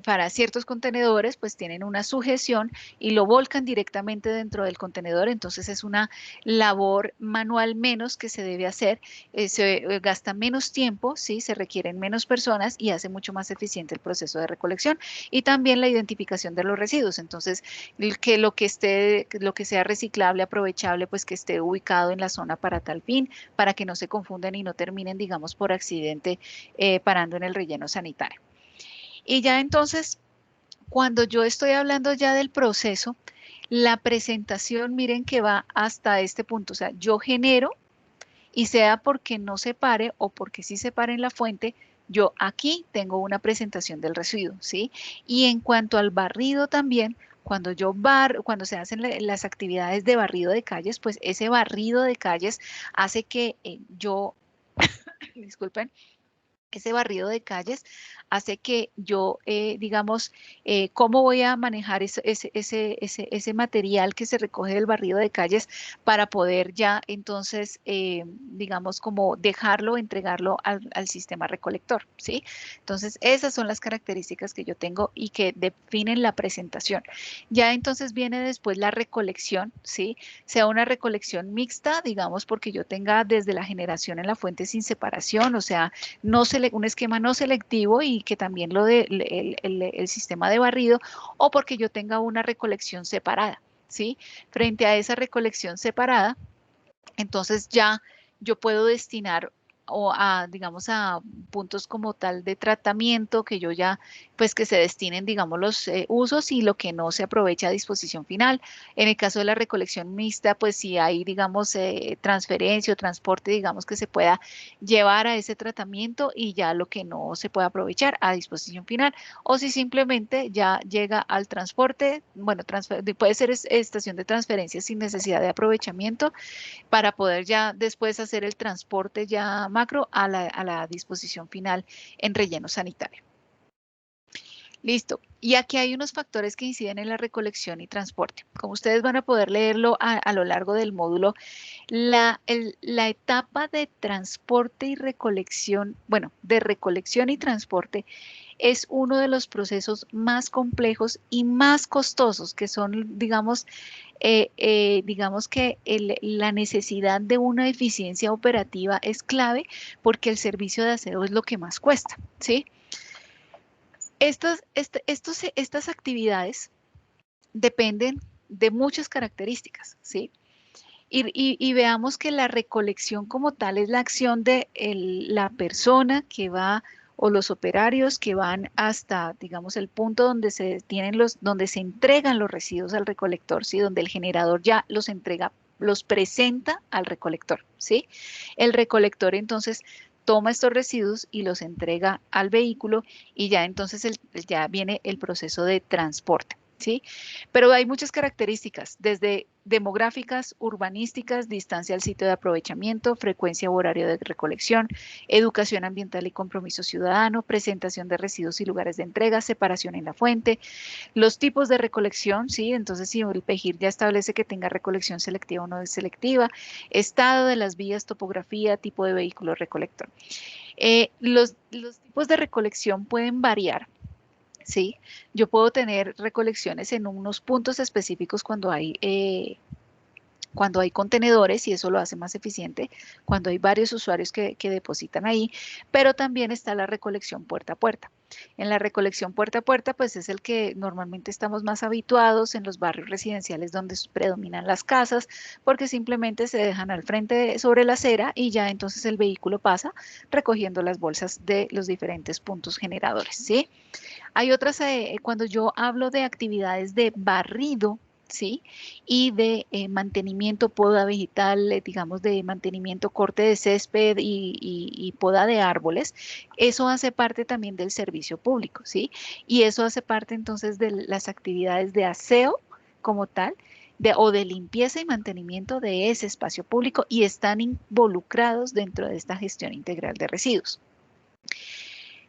para ciertos contenedores, pues tienen una sujeción y lo volcan directamente dentro del contenedor. Entonces es una labor manual menos que se debe hacer, se gasta menos tiempo, ¿sí? Se requieren menos personas y hace mucho más eficiente el proceso de recolección y también la identificación de los residuos. Entonces, que lo que sea reciclable, aprovechable, pues que esté ubicado en la zona para tal fin, para que no se confundan y no terminen, digamos, por accidente parando en el relleno sanitario. Y ya entonces, cuando yo estoy hablando ya del proceso, la presentación, miren que va hasta este punto. O sea, yo genero, y sea porque no se pare o porque sí se pare en la fuente, yo aquí tengo una presentación del residuo, ¿sí? Y en cuanto al barrido también, Cuando se hacen las actividades de barrido de calles, pues ese barrido de calles hace que disculpen, ese barrido de calles hace que yo, digamos, cómo voy a manejar ese material que se recoge del barrido de calles para poder ya entonces, digamos, como dejarlo, entregarlo al sistema recolector, ¿sí? Entonces, esas son las características que yo tengo y que definen la presentación. Ya entonces viene después la recolección, ¿sí? Sea una recolección mixta, digamos, porque yo tenga desde la generación en la fuente sin separación, o sea, un esquema no selectivo y que también el sistema de barrido, o porque yo tenga una recolección separada, ¿sí? Frente a esa recolección separada, entonces ya yo puedo destinar digamos, a puntos como tal de tratamiento que yo ya, pues que se destinen, digamos, los usos y lo que no se aprovecha a disposición final. En el caso de la recolección mixta, pues si hay, digamos, transferencia o transporte, digamos, que se pueda llevar a ese tratamiento y ya lo que no se pueda aprovechar a disposición final. O si simplemente ya llega al transporte, bueno, puede ser estación de transferencia sin necesidad de aprovechamiento para poder ya después hacer el transporte ya macro a la disposición final en relleno sanitario. Listo. Y aquí hay unos factores que inciden en la recolección y transporte. Como ustedes van a poder leerlo a lo largo del módulo, la etapa de transporte y recolección, bueno, de recolección y transporte es uno de los procesos más complejos y más costosos, que son, digamos que la necesidad de una eficiencia operativa es clave porque el servicio de aseo es lo que más cuesta, ¿sí? Estas actividades dependen de muchas características, ¿sí? Y veamos que la recolección como tal es la acción de la persona que va o los operarios que van hasta, digamos, el punto donde donde se entregan los residuos al recolector, ¿sí? Donde el generador ya los entrega, los presenta al recolector, ¿sí? El recolector entonces toma estos residuos y los entrega al vehículo y ya entonces ya viene el proceso de transporte, ¿sí? Pero hay muchas características, desde demográficas, urbanísticas, distancia al sitio de aprovechamiento, frecuencia o horario de recolección, educación ambiental y compromiso ciudadano, presentación de residuos y lugares de entrega, separación en la fuente, los tipos de recolección, ¿sí? Entonces, si el PEGIR ya establece que tenga recolección selectiva o no selectiva, estado de las vías, topografía, tipo de vehículo recolector. Los tipos de recolección pueden variar. Sí, yo puedo tener recolecciones en unos puntos específicos cuando hay contenedores y eso lo hace más eficiente, cuando hay varios usuarios que depositan ahí, pero también está la recolección puerta a puerta. En la recolección puerta a puerta, pues es el que normalmente estamos más habituados en los barrios residenciales donde predominan las casas, porque simplemente se dejan al frente sobre la acera y ya entonces el vehículo pasa recogiendo las bolsas de los diferentes puntos generadores, ¿sí? Hay otras, cuando yo hablo de actividades de barrido, ¿sí? Y de mantenimiento, poda vegetal, digamos de mantenimiento, corte de césped y poda de árboles, eso hace parte también del servicio público, ¿sí? Y eso hace parte entonces de las actividades de aseo como tal, o de limpieza y mantenimiento de ese espacio público y están involucrados dentro de esta gestión integral de residuos.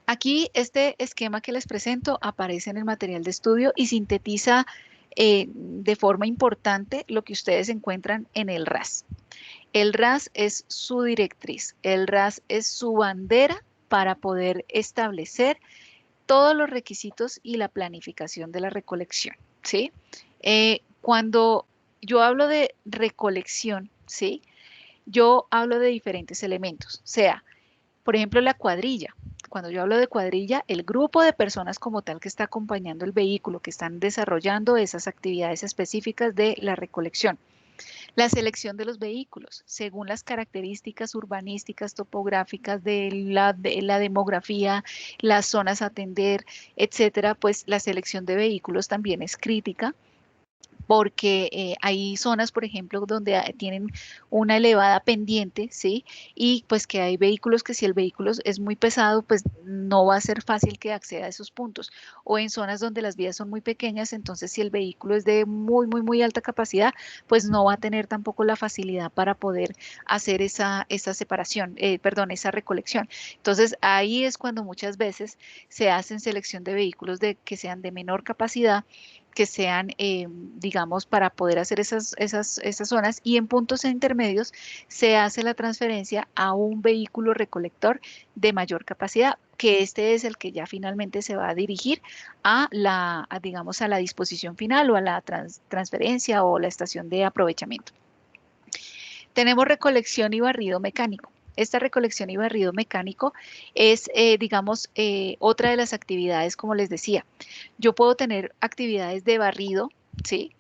Aquí este esquema que les presento aparece en el material de estudio y sintetiza de forma importante lo que ustedes encuentran en el RAS. El RAS es su directriz, el RAS es su bandera para poder establecer todos los requisitos y la planificación de la recolección, ¿sí? Cuando yo hablo de recolección, ¿sí? Yo hablo de diferentes elementos, sea, por ejemplo, la cuadrilla. Cuando yo hablo de cuadrilla, el grupo de personas como tal que está acompañando el vehículo, que están desarrollando esas actividades específicas de la recolección. La selección de los vehículos, según las características urbanísticas, topográficas de la demografía, las zonas a atender, etcétera, pues la selección de vehículos también es crítica porque hay zonas, por ejemplo, donde tienen una elevada pendiente, ¿sí? Y pues que hay vehículos que si el vehículo es muy pesado, pues no va a ser fácil que acceda a esos puntos. O en zonas donde las vías son muy pequeñas, entonces si el vehículo es de muy alta capacidad, pues no va a tener tampoco la facilidad para poder hacer esa separación, perdón, esa recolección. Entonces ahí es cuando muchas veces se hacen selección de vehículos que sean de menor capacidad, que sean, digamos, para poder hacer esas zonas, y en puntos intermedios se hace la transferencia a un vehículo recolector de mayor capacidad, que este es el que ya finalmente se va a dirigir digamos, a la disposición final o a la transferencia o la estación de aprovechamiento. Tenemos recolección y barrido mecánico. Esta recolección y barrido mecánico es, digamos, otra de las actividades, como les decía. Yo puedo tener actividades de barrido, ¿sí?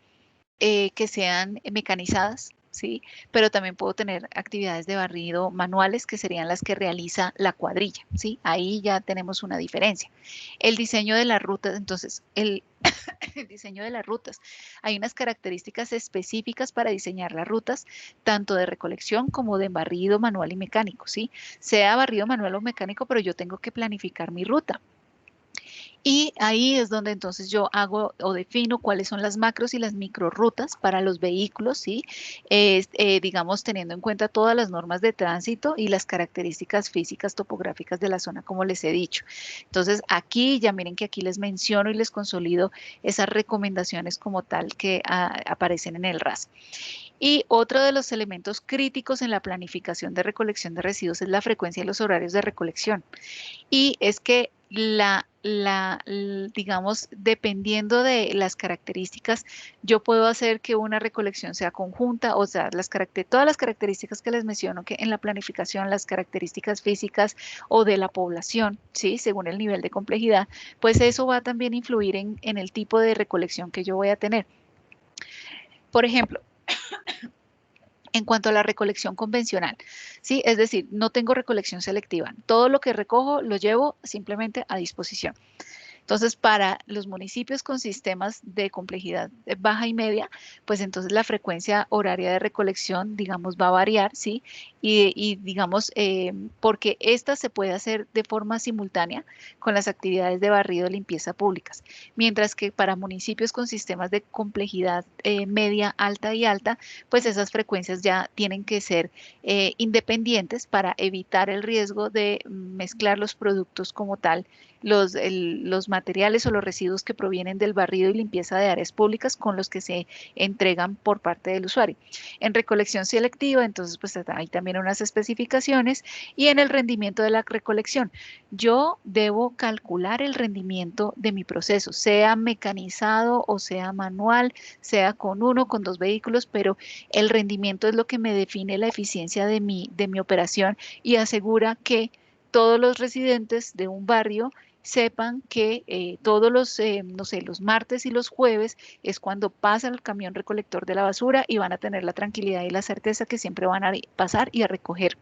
Que sean mecanizadas, ¿sí? Pero también puedo tener actividades de barrido manuales, que serían las que realiza la cuadrilla, ¿sí? Ahí ya tenemos una diferencia. El diseño de las rutas, entonces, el diseño de las rutas. Hay unas características específicas para diseñar las rutas, tanto de recolección como de barrido manual y mecánico, ¿sí? Sea barrido manual o mecánico, pero yo tengo que planificar mi ruta. Y ahí es donde entonces yo hago o defino cuáles son las macros y las microrrutas para los vehículos, ¿sí? Digamos, teniendo en cuenta todas las normas de tránsito y las características físicas topográficas de la zona, como les he dicho. Entonces, aquí ya miren que aquí les menciono y les consolido esas recomendaciones como tal que aparecen en el RAS. Y otro de los elementos críticos en la planificación de recolección de residuos es la frecuencia y los horarios de recolección. Y es que digamos, dependiendo de las características, yo puedo hacer que una recolección sea conjunta, o sea, todas las características que les menciono, que en la planificación, las características físicas o de la población, ¿sí? Según el nivel de complejidad, pues eso va a también influir en el tipo de recolección que yo voy a tener. Por ejemplo, en cuanto a la recolección convencional, ¿sí? Es decir, no tengo recolección selectiva. Todo lo que recojo lo llevo simplemente a disposición. Entonces, para los municipios con sistemas de complejidad baja y media, pues entonces la frecuencia horaria de recolección, digamos, va a variar, ¿sí? Y digamos, porque esta se puede hacer de forma simultánea con las actividades de barrido y limpieza públicas, mientras que para municipios con sistemas de complejidad media, alta y alta, pues esas frecuencias ya tienen que ser independientes para evitar el riesgo de mezclar los productos como tal, los materiales o los residuos que provienen del barrido y limpieza de áreas públicas con los que se entregan por parte del usuario. En recolección selectiva, entonces, pues hay también unas especificaciones, y en el rendimiento de la recolección. Yo debo calcular el rendimiento de mi proceso, sea mecanizado o sea manual, sea con uno, con dos vehículos, pero el rendimiento es lo que me define la eficiencia de mi operación y asegura que todos los residentes de un barrio sepan que todos los, no sé, los martes y los jueves es cuando pasa el camión recolector de la basura, y van a tener la tranquilidad y la certeza que siempre van a pasar y a recoger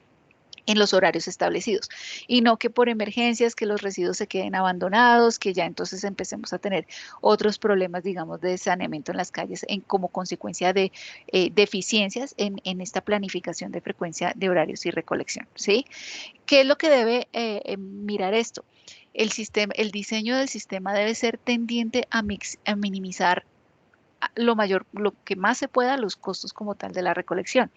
en los horarios establecidos, y no que por emergencias que los residuos se queden abandonados, que ya entonces empecemos a tener otros problemas, digamos, de saneamiento en las calles como consecuencia de deficiencias en esta planificación de frecuencia de horarios y recolección, ¿sí? ¿Qué es lo que debe mirar esto? El diseño del sistema debe ser tendiente a minimizar lo que más se pueda, los costos como tal de la recolección.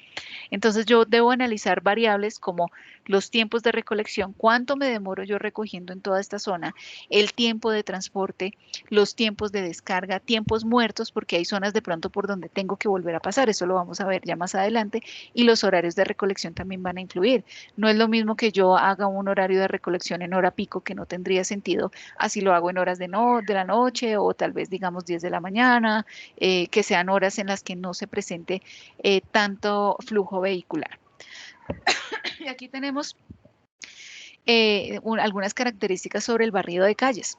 Entonces yo debo analizar variables como los tiempos de recolección, cuánto me demoro yo recogiendo en toda esta zona, el tiempo de transporte, los tiempos de descarga, tiempos muertos, porque hay zonas de pronto por donde tengo que volver a pasar, eso lo vamos a ver ya más adelante, y los horarios de recolección también van a influir. No es lo mismo que yo haga un horario de recolección en hora pico, que no tendría sentido, así lo hago en horas de la noche, o tal vez digamos 10 de la mañana, que sean horas en las que no se presente tanto flujo vehicular. Y aquí tenemos algunas características sobre el barrido de calles.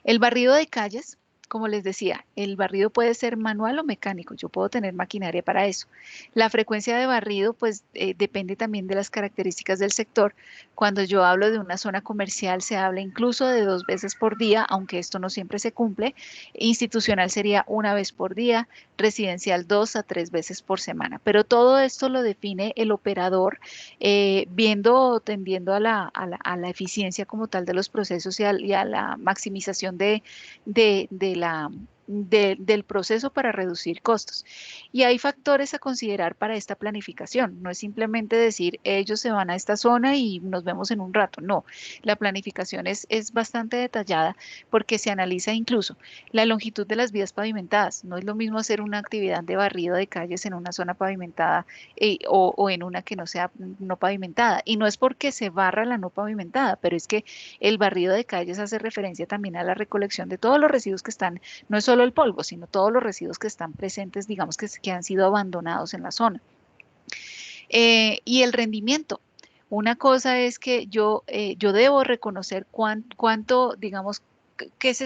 El barrido de calles como les decía, el barrido puede ser manual o mecánico. Yo puedo tener maquinaria para eso. La frecuencia de barrido, pues, depende también de las características del sector. Cuando yo hablo de una zona comercial, se habla incluso de 2 veces por día, aunque esto no siempre se cumple. Institucional sería 1 vez por día, residencial 2 a 3 veces por semana. Pero todo esto lo define el operador, viendo, tendiendo a la eficiencia como tal de los procesos y a la maximización del proceso para reducir costos. Y hay factores a considerar para esta planificación. No es simplemente decir, ellos se van a esta zona y nos vemos en un rato. No, la planificación es bastante detallada porque se analiza incluso la longitud de las vías pavimentadas. No es lo mismo hacer una actividad de barrido de calles en una zona pavimentada, o en una que no sea no pavimentada. Y no es porque se barra la no pavimentada, pero es que el barrido de calles hace referencia también a la recolección de todos los residuos que están, no es solo el polvo, sino todos los residuos que están presentes, digamos que han sido abandonados en la zona. Y el rendimiento. Una cosa es que yo debo reconocer cuánto, digamos, qué se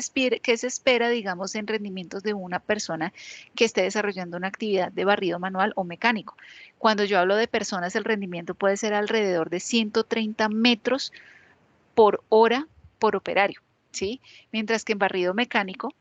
espera, digamos, en rendimientos de una persona que esté desarrollando una actividad de barrido manual o mecánico. Cuando yo hablo de personas, el rendimiento puede ser alrededor de 130 metros por hora por operario, ¿sí? Mientras que en barrido mecánico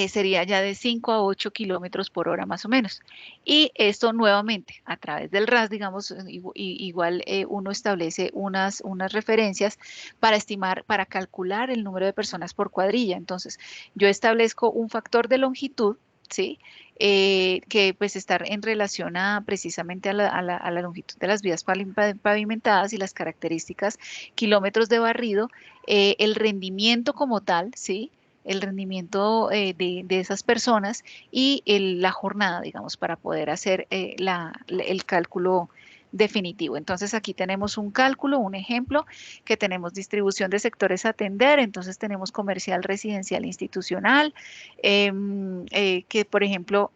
sería ya de 5 a 8 kilómetros por hora más o menos. Y esto nuevamente, a través del RAS, digamos, igual uno establece unas referencias para estimar, para calcular el número de personas por cuadrilla. Entonces, yo establezco un factor de longitud, ¿sí? Que pues está en relación precisamente a la longitud de las vías pavimentadas y las características, kilómetros de barrido, el rendimiento como tal, ¿sí? El rendimiento de esas personas y la jornada, digamos, para poder hacer el cálculo definitivo. Entonces aquí tenemos un cálculo, un ejemplo, que tenemos distribución de sectores a atender, entonces tenemos comercial, residencial, institucional, que por ejemplo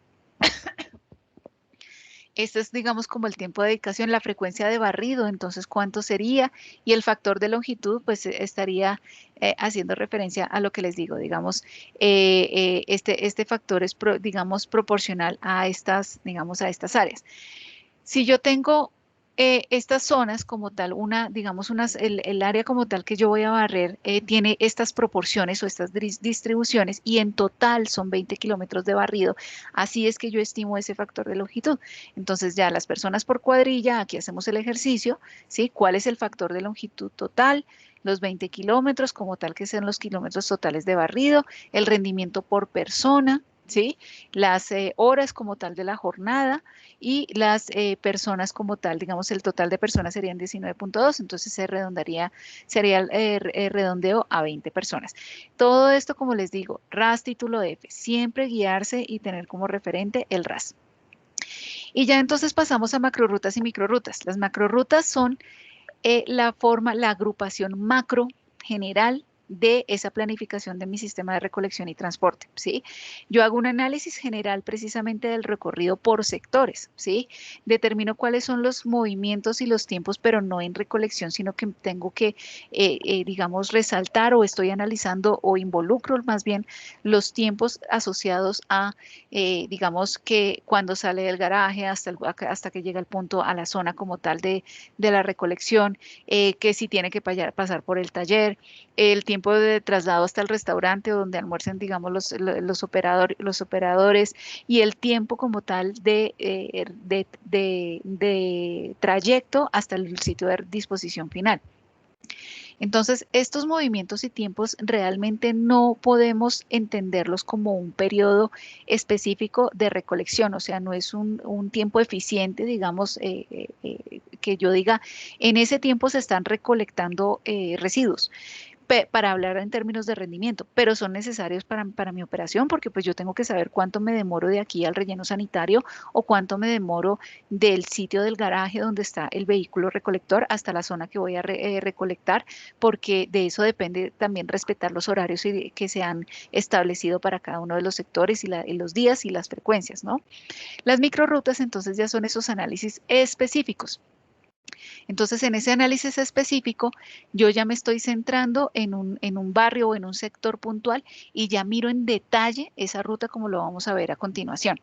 este es, digamos, como el tiempo de dedicación, la frecuencia de barrido, entonces, ¿cuánto sería? Y el factor de longitud, pues estaría haciendo referencia a lo que les digo, digamos, este factor es, digamos, proporcional a estas, digamos, a estas áreas. Si yo tengo estas zonas como tal, digamos, el área como tal que yo voy a barrer tiene estas proporciones o estas distribuciones y en total son 20 kilómetros de barrido. Así es que yo estimo ese factor de longitud. Entonces ya las personas por cuadrilla, aquí hacemos el ejercicio, ¿sí? ¿Cuál es el factor de longitud total? Los 20 kilómetros como tal que sean los kilómetros totales de barrido, el rendimiento por persona, ¿sí? Las horas como tal de la jornada y las personas como tal, digamos, el total de personas serían 19,2, entonces sería el redondeo a 20 personas. Todo esto, como les digo, RAS título F, siempre guiarse y tener como referente el RAS. Y ya entonces pasamos a macrorrutas y microrrutas. Las macrorrutas son la agrupación macro general de esa planificación de mi sistema de recolección y transporte, ¿sí? Yo hago un análisis general precisamente del recorrido por sectores, ¿sí? Determino cuáles son los movimientos y los tiempos, pero no en recolección, sino que tengo que, digamos, resaltar o estoy analizando o involucro más bien los tiempos asociados a, digamos, que cuando sale del garaje hasta que llega el punto a la zona como tal de la recolección, que si tiene que pasar por el taller, el tiempo de traslado hasta el restaurante o donde almuercen, digamos, los operadores y el tiempo como tal de trayecto hasta el sitio de disposición final. Entonces, estos movimientos y tiempos realmente no podemos entenderlos como un periodo específico de recolección, o sea, no es un tiempo eficiente, digamos, que yo diga, en ese tiempo se están recolectando residuos para hablar en términos de rendimiento, pero son necesarios para mi operación porque pues yo tengo que saber cuánto me demoro de aquí al relleno sanitario o cuánto me demoro del sitio del garaje donde está el vehículo recolector hasta la zona que voy a recolectar, porque de eso depende también respetar los horarios que se han establecido para cada uno de los sectores y los días y las frecuencias, ¿no? Las microrrutas entonces ya son esos análisis específicos. Entonces, en ese análisis específico, yo ya me estoy centrando en un barrio o en un sector puntual y ya miro en detalle esa ruta como lo vamos a ver a continuación.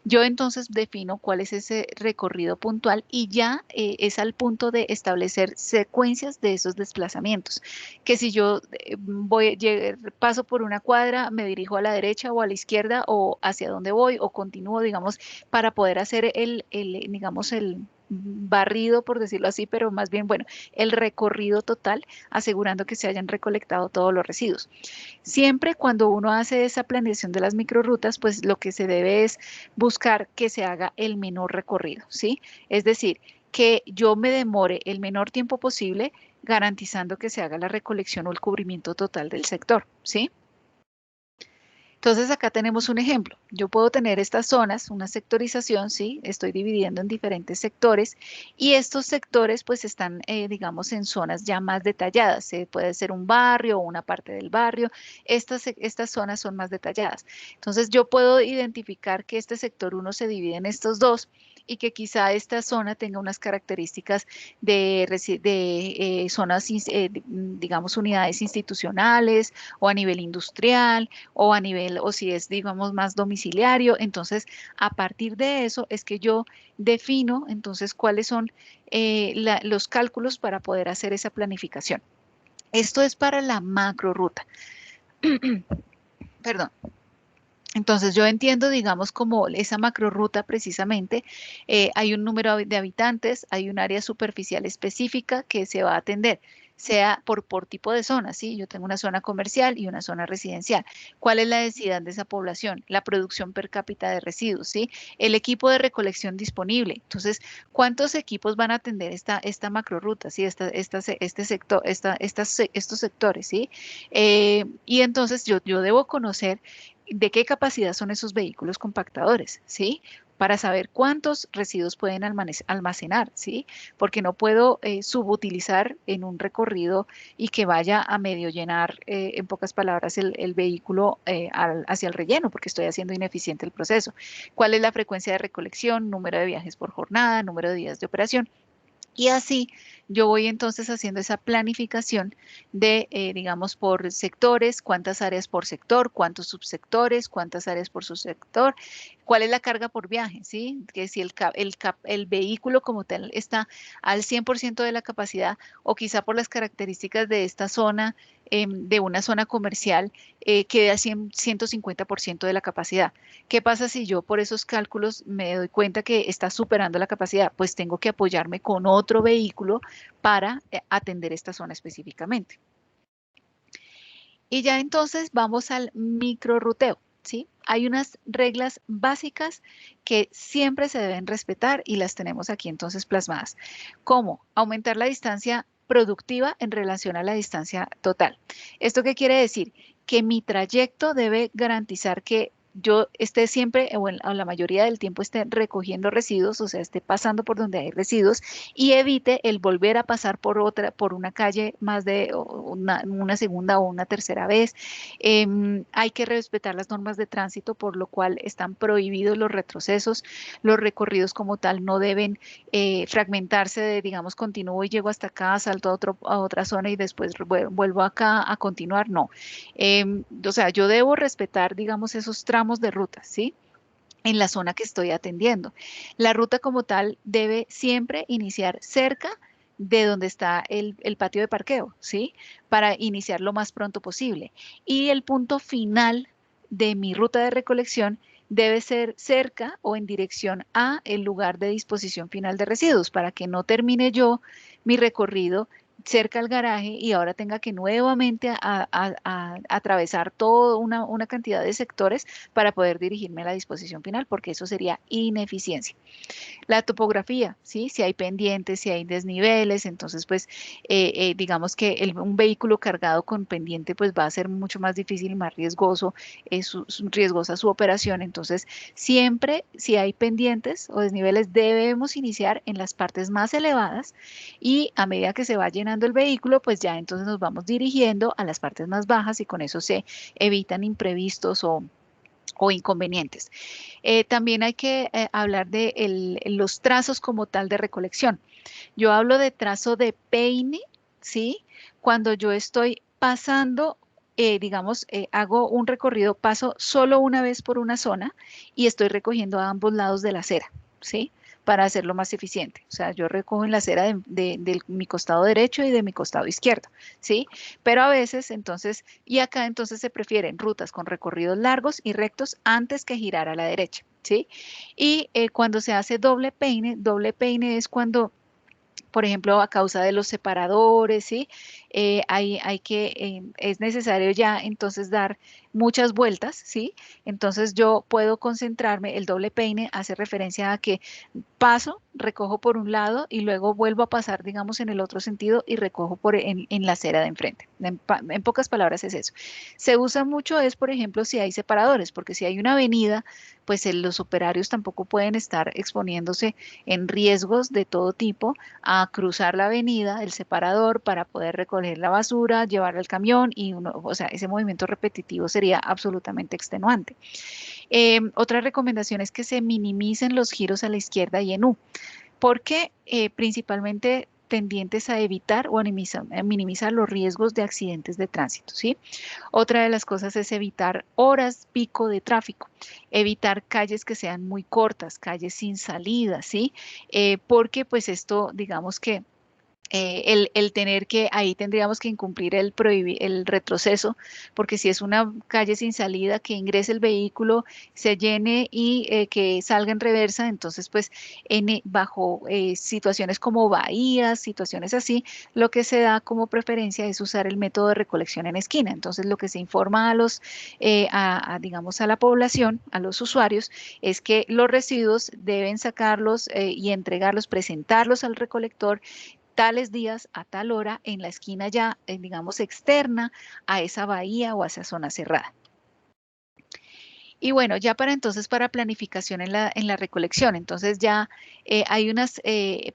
Yo entonces defino cuál es ese recorrido puntual y ya es al punto de establecer secuencias de esos desplazamientos. Que si yo paso por una cuadra, me dirijo a la derecha o a la izquierda o hacia dónde voy o continúo, digamos, para poder hacer digamos, el barrido, por decirlo así, pero más bien, bueno, el recorrido total, asegurando que se hayan recolectado todos los residuos. Siempre cuando uno hace esa planeación de las microrrutas, pues lo que se debe es buscar que se haga el menor recorrido, ¿sí? Es decir, que yo me demore el menor tiempo posible garantizando que se haga la recolección o el cubrimiento total del sector, ¿sí? Entonces acá tenemos un ejemplo. Yo puedo tener estas zonas, una sectorización, ¿sí? Estoy dividiendo en diferentes sectores y estos sectores pues están, digamos, en zonas ya más detalladas. Puede ser un barrio o una parte del barrio. Estas zonas son más detalladas. Entonces yo puedo identificar que este sector uno se divide en estos dos y que quizá esta zona tenga unas características de zonas, digamos, unidades institucionales o a nivel industrial o a nivel, o si es, digamos, más domiciliario. Entonces, a partir de eso es que yo defino entonces cuáles son los cálculos para poder hacer esa planificación. Esto es para la macro ruta. Perdón. Entonces yo entiendo, digamos, como esa macrorruta precisamente, hay un número de habitantes, hay un área superficial específica que se va a atender, sea por tipo de zona, ¿sí? Yo tengo una zona comercial y una zona residencial. ¿Cuál es la densidad de esa población? La producción per cápita de residuos, ¿sí? El equipo de recolección disponible. Entonces, ¿cuántos equipos van a atender esta macrorruta, ¿sí? Este sector, estos sectores, ¿sí? Y entonces yo debo conocer de qué capacidad son esos vehículos compactadores, ¿sí? Para saber cuántos residuos pueden almacenar, ¿sí? Porque no puedo subutilizar en un recorrido y que vaya a medio llenar, en pocas palabras, el vehículo hacia el relleno, porque estoy haciendo ineficiente el proceso. ¿Cuál es la frecuencia de recolección, número de viajes por jornada, número de días de operación? Y así yo voy entonces haciendo esa planificación de, digamos, por sectores, cuántas áreas por sector, cuántos subsectores, cuántas áreas por subsector, cuál es la carga por viaje, ¿sí? Que si el vehículo como tal está al 100% de la capacidad o quizá por las características de esta zona, de una zona comercial, quede al 150% de la capacidad. ¿Qué pasa si yo por esos cálculos me doy cuenta que está superando la capacidad? Pues tengo que apoyarme con otro vehículo para atender esta zona específicamente. Y ya entonces vamos al microrruteo, ¿sí? Hay unas reglas básicas que siempre se deben respetar y las tenemos aquí entonces plasmadas. ¿Cómo? Aumentar la distancia productiva en relación a la distancia total. ¿Esto qué quiere decir? Que mi trayecto debe garantizar que yo esté siempre, o la mayoría del tiempo esté recogiendo residuos, o sea, esté pasando por donde hay residuos y evite el volver a pasar por una calle más de una segunda o una tercera vez. Hay que respetar las normas de tránsito, por lo cual están prohibidos los retrocesos. Los recorridos como tal no deben fragmentarse de, digamos, continúo y llego hasta acá, salto a otra zona y después vuelvo acá a continuar. No. O sea, yo debo respetar, digamos, esos tramos de ruta, ¿sí? En la zona que estoy atendiendo. La ruta como tal debe siempre iniciar cerca de donde está el patio de parqueo, ¿sí? Para iniciar lo más pronto posible. Y el punto final de mi ruta de recolección debe ser cerca o en dirección a el lugar de disposición final de residuos para que no termine yo mi recorrido cerca al garaje y ahora tenga que nuevamente atravesar toda una cantidad de sectores para poder dirigirme a la disposición final, porque eso sería ineficiencia. La topografía, ¿sí? Si hay pendientes, si hay desniveles, entonces pues digamos que un vehículo cargado con pendiente pues va a ser mucho más difícil y más riesgoso, riesgosa su operación. Entonces siempre si hay pendientes o desniveles debemos iniciar en las partes más elevadas y a medida que se va llenando el vehículo pues ya entonces nos vamos dirigiendo a las partes más bajas y con eso se evitan imprevistos o inconvenientes. También hay que hablar de los trazos como tal de recolección. Yo hablo de trazo de peine, ¿sí? Cuando yo estoy pasando, digamos, hago un recorrido, paso solo una vez por una zona y estoy recogiendo a ambos lados de la acera, ¿sí? Para hacerlo más eficiente. O sea, yo recojo en la acera de mi costado derecho y de mi costado izquierdo, ¿sí? Pero a veces, entonces, y acá entonces se prefieren rutas con recorridos largos y rectos antes que girar a la derecha, ¿sí? Y cuando se hace doble peine es cuando por ejemplo, a causa de los separadores, ¿sí? Es necesario ya entonces dar muchas vueltas, ¿sí? Entonces yo puedo concentrarme, el doble peine hace referencia a que paso, recojo por un lado y luego vuelvo a pasar, digamos, en el otro sentido y recojo en la acera de enfrente. En pocas palabras es eso. Se usa mucho es, por ejemplo, si hay separadores, porque si hay una avenida, pues los operarios tampoco pueden estar exponiéndose en riesgos de todo tipo a cruzar la avenida, el separador, para poder recoger la basura, llevar al camión y uno, o sea, ese movimiento repetitivo sería absolutamente extenuante. Otra recomendación es que se minimicen los giros a la izquierda y en U, porque principalmente tendientes a evitar o a minimizar los riesgos de accidentes de tránsito, ¿sí? Otra de las cosas es evitar horas pico de tráfico, evitar calles que sean muy cortas, calles sin salida, ¿sí? Porque pues esto, digamos que el tener que, ahí tendríamos que incumplir el retroceso, porque si es una calle sin salida, que ingrese el vehículo, se llene y que salga en reversa, entonces pues bajo situaciones como bahías, situaciones así, lo que se da como preferencia es usar el método de recolección en esquina. Entonces lo que se informa a digamos, a la población, a los usuarios, es que los residuos deben sacarlos y entregarlos, presentarlos al recolector tales días a tal hora en la esquina ya, digamos, externa a esa bahía o a esa zona cerrada. Y bueno, ya para entonces, para planificación en la recolección, entonces ya hay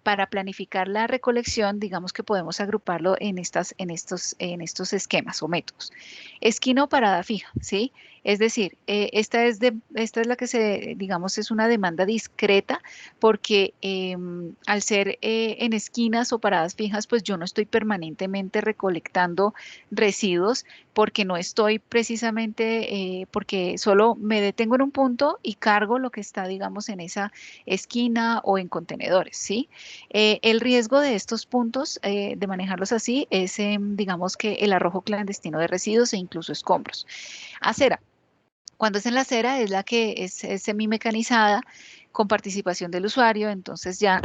para planificar la recolección, digamos que podemos agruparlo en estos esquemas o métodos. Esquina o parada fija, ¿sí? Es decir, esta es la que digamos, es una demanda discreta porque al ser en esquinas o paradas fijas, pues yo no estoy permanentemente recolectando residuos porque no estoy precisamente, porque solo me detengo en un punto y cargo lo que está, digamos, en esa esquina o en contenedores, ¿sí? El riesgo de estos puntos, de manejarlos así, es, digamos, que el arrojo clandestino de residuos e incluso escombros. Acera. Cuando es en la acera es la que es semi-mecanizada con participación del usuario, entonces ya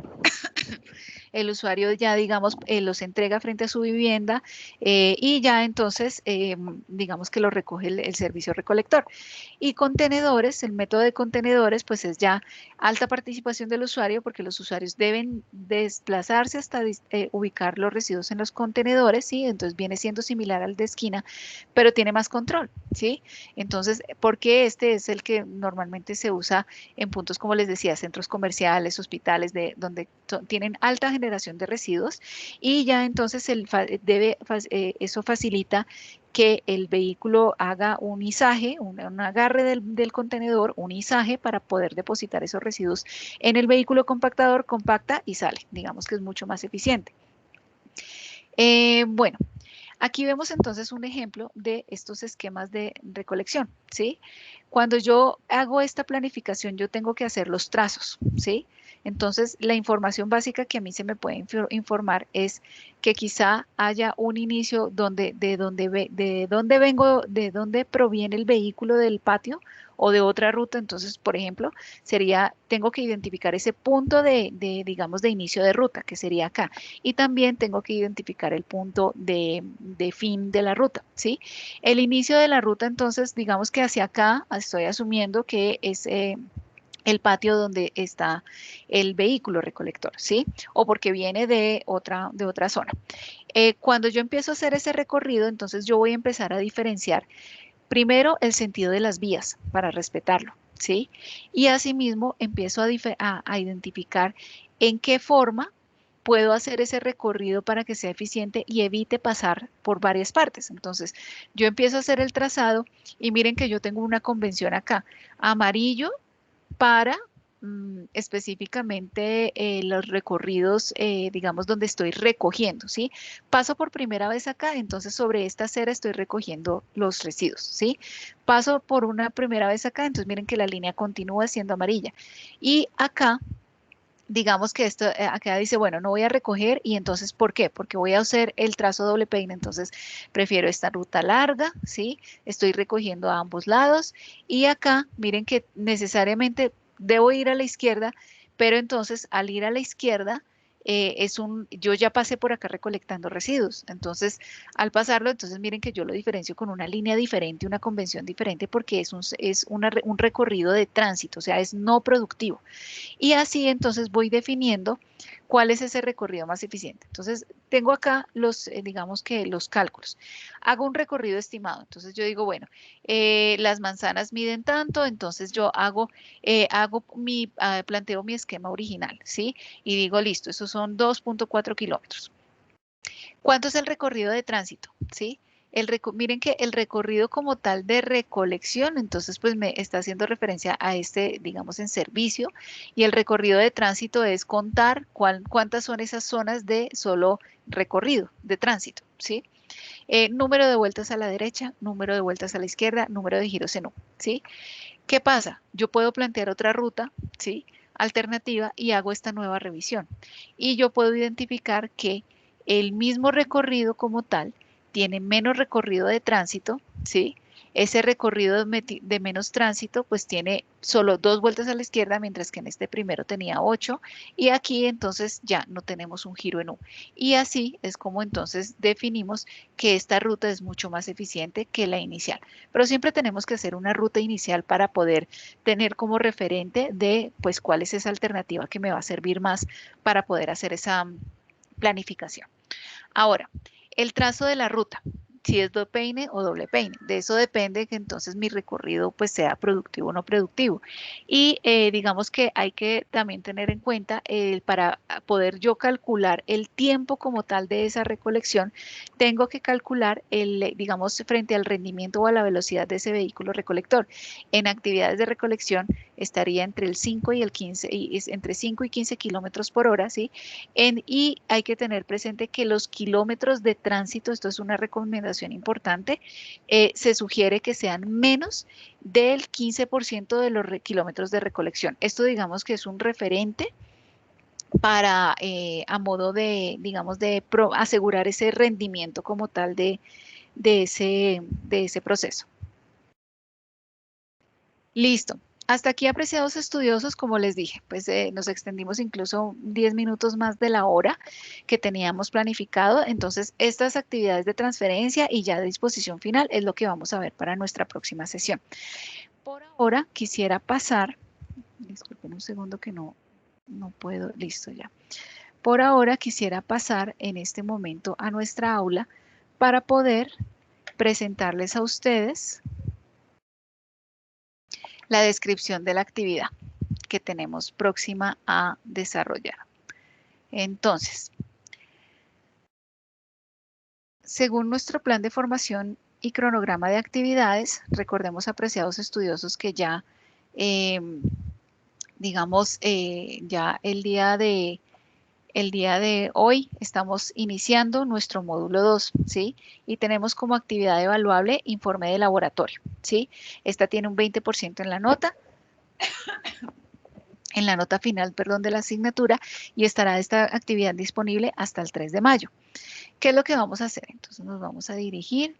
el usuario ya, digamos, los entrega frente a su vivienda y ya entonces, digamos que lo recoge el servicio recolector. Y contenedores, el método de contenedores, pues es ya alta participación del usuario porque los usuarios deben desplazarse hasta ubicar los residuos en los contenedores, ¿sí? Entonces viene siendo similar al de esquina, pero tiene más control, ¿sí? Entonces, porque este es el que normalmente se usa en puntos, como les decía, centros comerciales, hospitales, donde tienen alta generación de residuos y ya entonces eso facilita que el vehículo haga un izaje, un agarre del contenedor, un izaje para poder depositar esos residuos en el vehículo compactador, compacta y sale. Digamos que es mucho más eficiente. Bueno, aquí vemos entonces un ejemplo de estos esquemas de recolección, ¿sí? Cuando yo hago esta planificación, yo tengo que hacer los trazos, ¿sí? Entonces, la información básica que a mí se me puede informar es que quizá haya un inicio de dónde vengo, de dónde proviene el vehículo del patio o de otra ruta. Entonces, por ejemplo, tengo que identificar ese punto digamos, de inicio de ruta, que sería acá. Y también tengo que identificar el punto de fin de la ruta, ¿sí? El inicio de la ruta, entonces, digamos que hacia acá estoy asumiendo que es el patio donde está el vehículo recolector, ¿sí? O porque viene de otra zona. Cuando yo empiezo a hacer ese recorrido, entonces yo voy a empezar a diferenciar primero el sentido de las vías para respetarlo, ¿sí? Y asimismo empiezo a identificar en qué forma puedo hacer ese recorrido para que sea eficiente y evite pasar por varias partes. Entonces, yo empiezo a hacer el trazado y miren que yo tengo una convención acá, amarillo para específicamente los recorridos, digamos, donde estoy recogiendo, ¿sí? Paso por primera vez acá, entonces sobre esta acera estoy recogiendo los residuos, ¿sí? Paso por una primera vez acá, entonces miren que la línea continúa siendo amarilla. Y acá digamos que esto acá dice, bueno, no voy a recoger y entonces, ¿por qué? Porque voy a hacer el trazo doble peine, entonces prefiero esta ruta larga, ¿sí? Estoy recogiendo a ambos lados y acá, miren que necesariamente debo ir a la izquierda, pero entonces al ir a la izquierda, yo ya pasé por acá recolectando residuos, entonces al pasarlo, entonces miren que yo lo diferencio con una línea diferente, una convención diferente, porque un recorrido de tránsito, o sea, es no productivo. Y así entonces voy definiendo cuál es ese recorrido más eficiente. Entonces tengo acá digamos que los cálculos. Hago un recorrido estimado. Entonces yo digo, bueno, las manzanas miden tanto, entonces yo planteo mi esquema original, ¿sí? Y digo, listo, esos son 2.4 kilómetros. ¿Cuánto es el recorrido de tránsito? ¿Sí? Miren que el recorrido como tal de recolección, entonces pues me está haciendo referencia a este, digamos, en servicio, y el recorrido de tránsito es contar cuántas son esas zonas de solo recorrido, de tránsito, ¿sí? Número de vueltas a la derecha, número de vueltas a la izquierda, número de giros en U, ¿sí? ¿Qué pasa? Yo puedo plantear otra ruta, ¿sí? Alternativa y hago esta nueva revisión. Y yo puedo identificar que el mismo recorrido como tal tiene menos recorrido de tránsito, ¿sí? Ese recorrido de menos tránsito pues tiene solo 2 vueltas a la izquierda, mientras que en este primero tenía 8 y aquí entonces ya no tenemos un giro en U. Y así es como entonces definimos que esta ruta es mucho más eficiente que la inicial. Pero siempre tenemos que hacer una ruta inicial para poder tener como referente de pues cuál es esa alternativa que me va a servir más para poder hacer esa planificación. Ahora, el trazo de la ruta, si es doble peine o doble peine, de eso depende que entonces mi recorrido pues sea productivo o no productivo. Y digamos que hay que también tener en cuenta para poder yo calcular el tiempo como tal de esa recolección, tengo que calcular digamos, frente al rendimiento o a la velocidad de ese vehículo recolector. En actividades de recolección estaría entre el 5 y el 15, entre 5 y 15 kilómetros por hora, ¿sí? Y hay que tener presente que los kilómetros de tránsito, esto es una recomendación importante, se sugiere que sean menos del 15% de los kilómetros de recolección. Esto digamos que es un referente para, a modo de, digamos, de asegurar ese rendimiento como tal de ese proceso. Listo. Hasta aquí, apreciados estudiosos, como les dije, pues nos extendimos incluso 10 minutos más de la hora que teníamos planificado. Entonces, estas actividades de transferencia y ya de disposición final es lo que vamos a ver para nuestra próxima sesión. Por ahora, quisiera pasar, disculpen un segundo que no puedo, listo ya. Por ahora, quisiera pasar en este momento a nuestra aula para poder presentarles a ustedes la descripción de la actividad que tenemos próxima a desarrollar. Entonces, según nuestro plan de formación y cronograma de actividades, recordemos, apreciados estudiosos, que ya, digamos, ya el día de hoy estamos iniciando nuestro módulo 2, ¿sí? Y tenemos como actividad evaluable informe de laboratorio, ¿sí? Esta tiene un 20% en la nota final, perdón, de la asignatura, y estará esta actividad disponible hasta el 3 de mayo. ¿Qué es lo que vamos a hacer? Entonces nos vamos a dirigir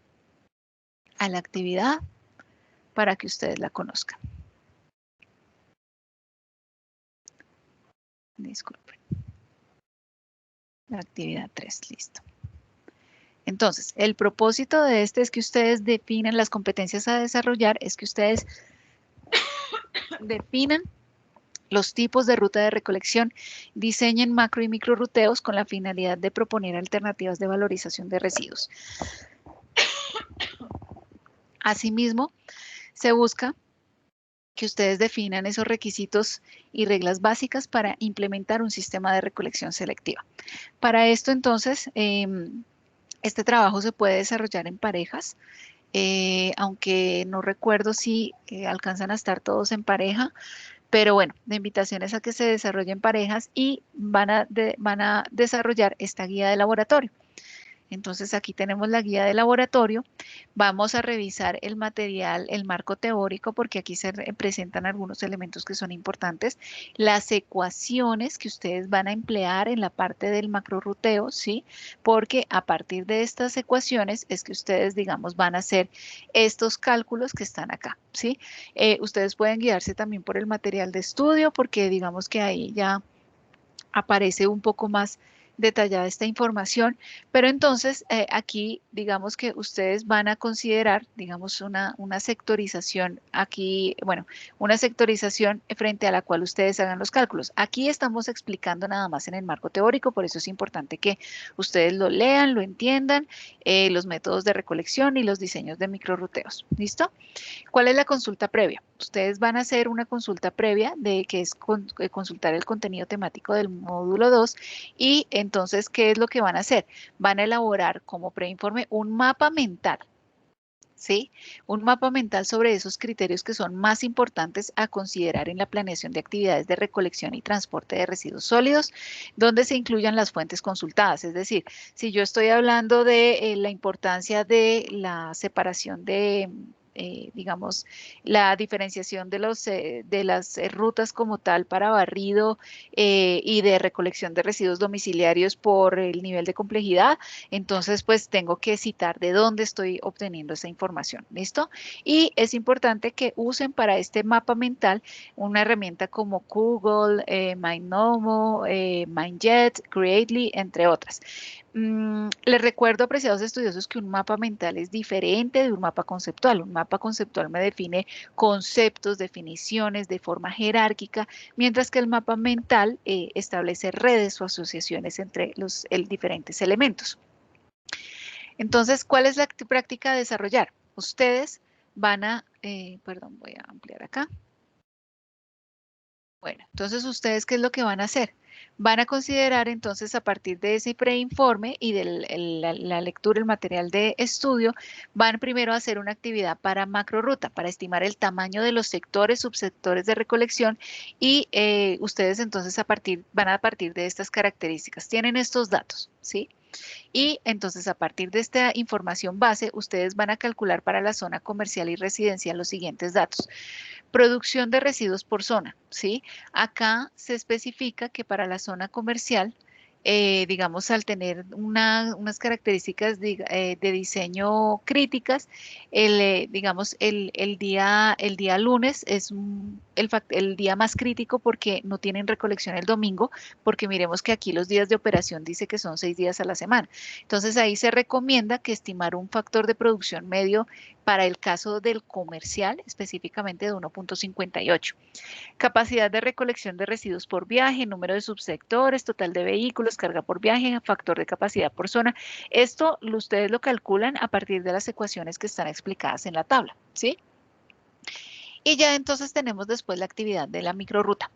a la actividad para que ustedes la conozcan. Disculpen. La actividad 3, listo. Entonces, el propósito de este es que ustedes definan las competencias a desarrollar, es que ustedes definan los tipos de ruta de recolección, diseñen macro y micro ruteos con la finalidad de proponer alternativas de valorización de residuos. Asimismo, se busca que ustedes definan esos requisitos y reglas básicas para implementar un sistema de recolección selectiva. Para esto, entonces, este trabajo se puede desarrollar en parejas, aunque no recuerdo si alcanzan a estar todos en pareja, pero bueno, la invitación es a que se desarrollen parejas y van a desarrollar esta guía de laboratorio. Entonces aquí tenemos la guía de laboratorio. Vamos a revisar el material, el marco teórico, porque aquí se presentan algunos elementos que son importantes. Las ecuaciones que ustedes van a emplear en la parte del macrorruteo, ¿sí? Porque a partir de estas ecuaciones es que ustedes, digamos, van a hacer estos cálculos que están acá, ¿sí? Ustedes pueden guiarse también por el material de estudio, porque digamos que ahí ya aparece un poco más detallada esta información, pero entonces aquí digamos que ustedes van a considerar, digamos, una sectorización aquí, bueno, una sectorización frente a la cual ustedes hagan los cálculos. Aquí estamos explicando nada más en el marco teórico, por eso es importante que ustedes lo lean, lo entiendan, los métodos de recolección y los diseños de microrruteos. ¿Listo? ¿Cuál es la consulta previa? Ustedes van a hacer una consulta previa de que es consultar el contenido temático del módulo 2 y entonces, ¿qué es lo que van a hacer? Van a elaborar como preinforme un mapa mental. ¿Sí? Un mapa mental sobre esos criterios que son más importantes a considerar en la planeación de actividades de recolección y transporte de residuos sólidos, donde se incluyan las fuentes consultadas. Es decir, si yo estoy hablando de la importancia de la separación de digamos, la diferenciación de las rutas como tal para barrido y de recolección de residuos domiciliarios por el nivel de complejidad, entonces pues tengo que citar de dónde estoy obteniendo esa información, ¿listo? Y es importante que usen para este mapa mental una herramienta como Google, MindNomo, MindJet, Creately, entre otras. Les recuerdo, apreciados estudiosos, que un mapa mental es diferente de un mapa conceptual. Un mapa conceptual me define conceptos, definiciones de forma jerárquica, mientras que el mapa mental establece redes o asociaciones entre los diferentes elementos. Entonces, ¿cuál es la práctica a desarrollar? Ustedes van a, perdón, voy a ampliar acá. Bueno, entonces ustedes, ¿qué es lo que van a hacer? Van a considerar entonces a partir de ese preinforme y de la lectura, el material de estudio, van primero a hacer una actividad para macroruta, para estimar el tamaño de los sectores, subsectores de recolección y ustedes entonces van a partir de estas características. Tienen estos datos, ¿sí? Y entonces a partir de esta información base, ustedes van a calcular para la zona comercial y residencial los siguientes datos. Producción de residuos por zona, ¿sí? Acá se especifica que para la zona comercial, digamos, al tener unas características de diseño críticas, digamos, el día lunes es el día más crítico porque no tienen recolección el domingo, porque miremos que aquí los días de operación dice que son 6 días a la semana. Entonces ahí se recomienda que estimar un factor de producción medio para el caso del comercial, específicamente de 1.58. Capacidad de recolección de residuos por viaje, número de subsectores, total de vehículos, carga por viaje, factor de capacidad por zona. Esto ustedes lo calculan a partir de las ecuaciones que están explicadas en la tabla, ¿sí? Y ya entonces tenemos después la actividad de la microrruta.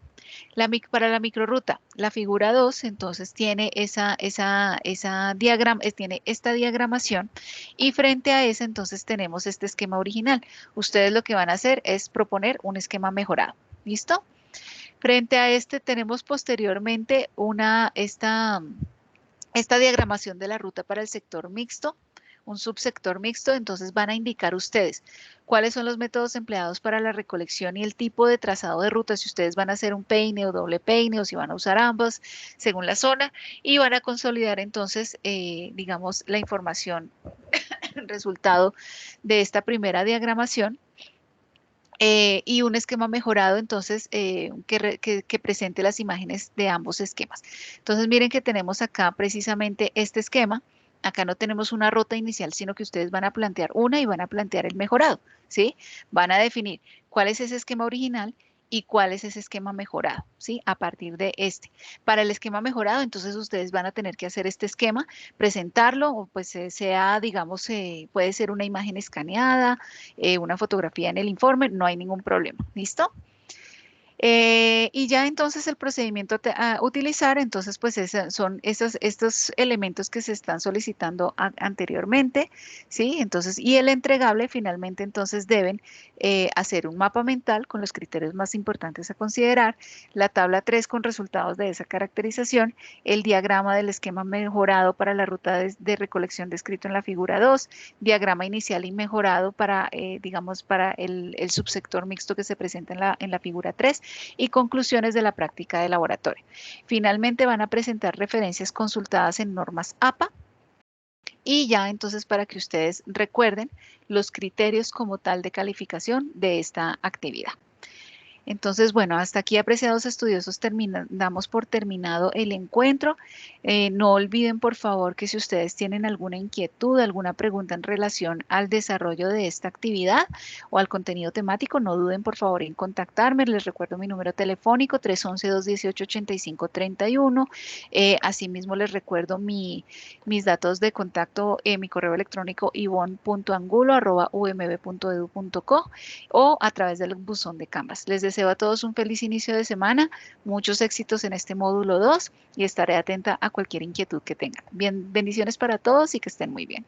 Para la microrruta, la figura 2, entonces tiene tiene esta diagramación y frente a esa entonces tenemos este esquema original. Ustedes lo que van a hacer es proponer un esquema mejorado. ¿Listo? Frente a este tenemos posteriormente esta diagramación de la ruta para el sector mixto, un subsector mixto, entonces van a indicar ustedes cuáles son los métodos empleados para la recolección y el tipo de trazado de ruta, si ustedes van a hacer un peine o doble peine o si van a usar ambos según la zona y van a consolidar entonces, digamos, la información, el resultado de esta primera diagramación. Y un esquema mejorado, entonces, que presente las imágenes de ambos esquemas. Entonces, miren que tenemos acá precisamente este esquema. Acá no tenemos una ruta inicial, sino que ustedes van a plantear una y van a plantear el mejorado, ¿sí? Van a definir cuál es ese esquema original y cuál es ese esquema mejorado, ¿sí? A partir de este. Para el esquema mejorado, entonces ustedes van a tener que hacer este esquema, presentarlo, o pues sea, digamos, puede ser una imagen escaneada, una fotografía en el informe, no hay ningún problema, ¿listo? Y ya entonces el procedimiento a utilizar, entonces pues son estos elementos que se están solicitando anteriormente, ¿sí? Entonces, y el entregable finalmente entonces deben hacer un mapa mental con los criterios más importantes a considerar, la tabla 3 con resultados de esa caracterización, el diagrama del esquema mejorado para la ruta de recolección descrito en la figura 2, diagrama inicial y mejorado para, digamos, para el subsector mixto que se presenta en la figura 3 y conclusiones de la práctica de laboratorio. Finalmente van a presentar referencias consultadas en normas APA y ya entonces para que ustedes recuerden los criterios como tal de calificación de esta actividad. Entonces, bueno, hasta aquí, apreciados estudiosos, damos por terminado el encuentro. No olviden, por favor, que si ustedes tienen alguna inquietud, alguna pregunta en relación al desarrollo de esta actividad o al contenido temático, no duden, por favor, en contactarme. Les recuerdo mi número telefónico, 311-218-8531. Asimismo, les recuerdo mis datos de contacto, mi correo electrónico ivon.angulo@umb.edu.co o a través del buzón de Canvas. Les deseo a todos un feliz inicio de semana, muchos éxitos en este módulo 2 y estaré atenta a cualquier inquietud que tengan. Bien, bendiciones para todos y que estén muy bien.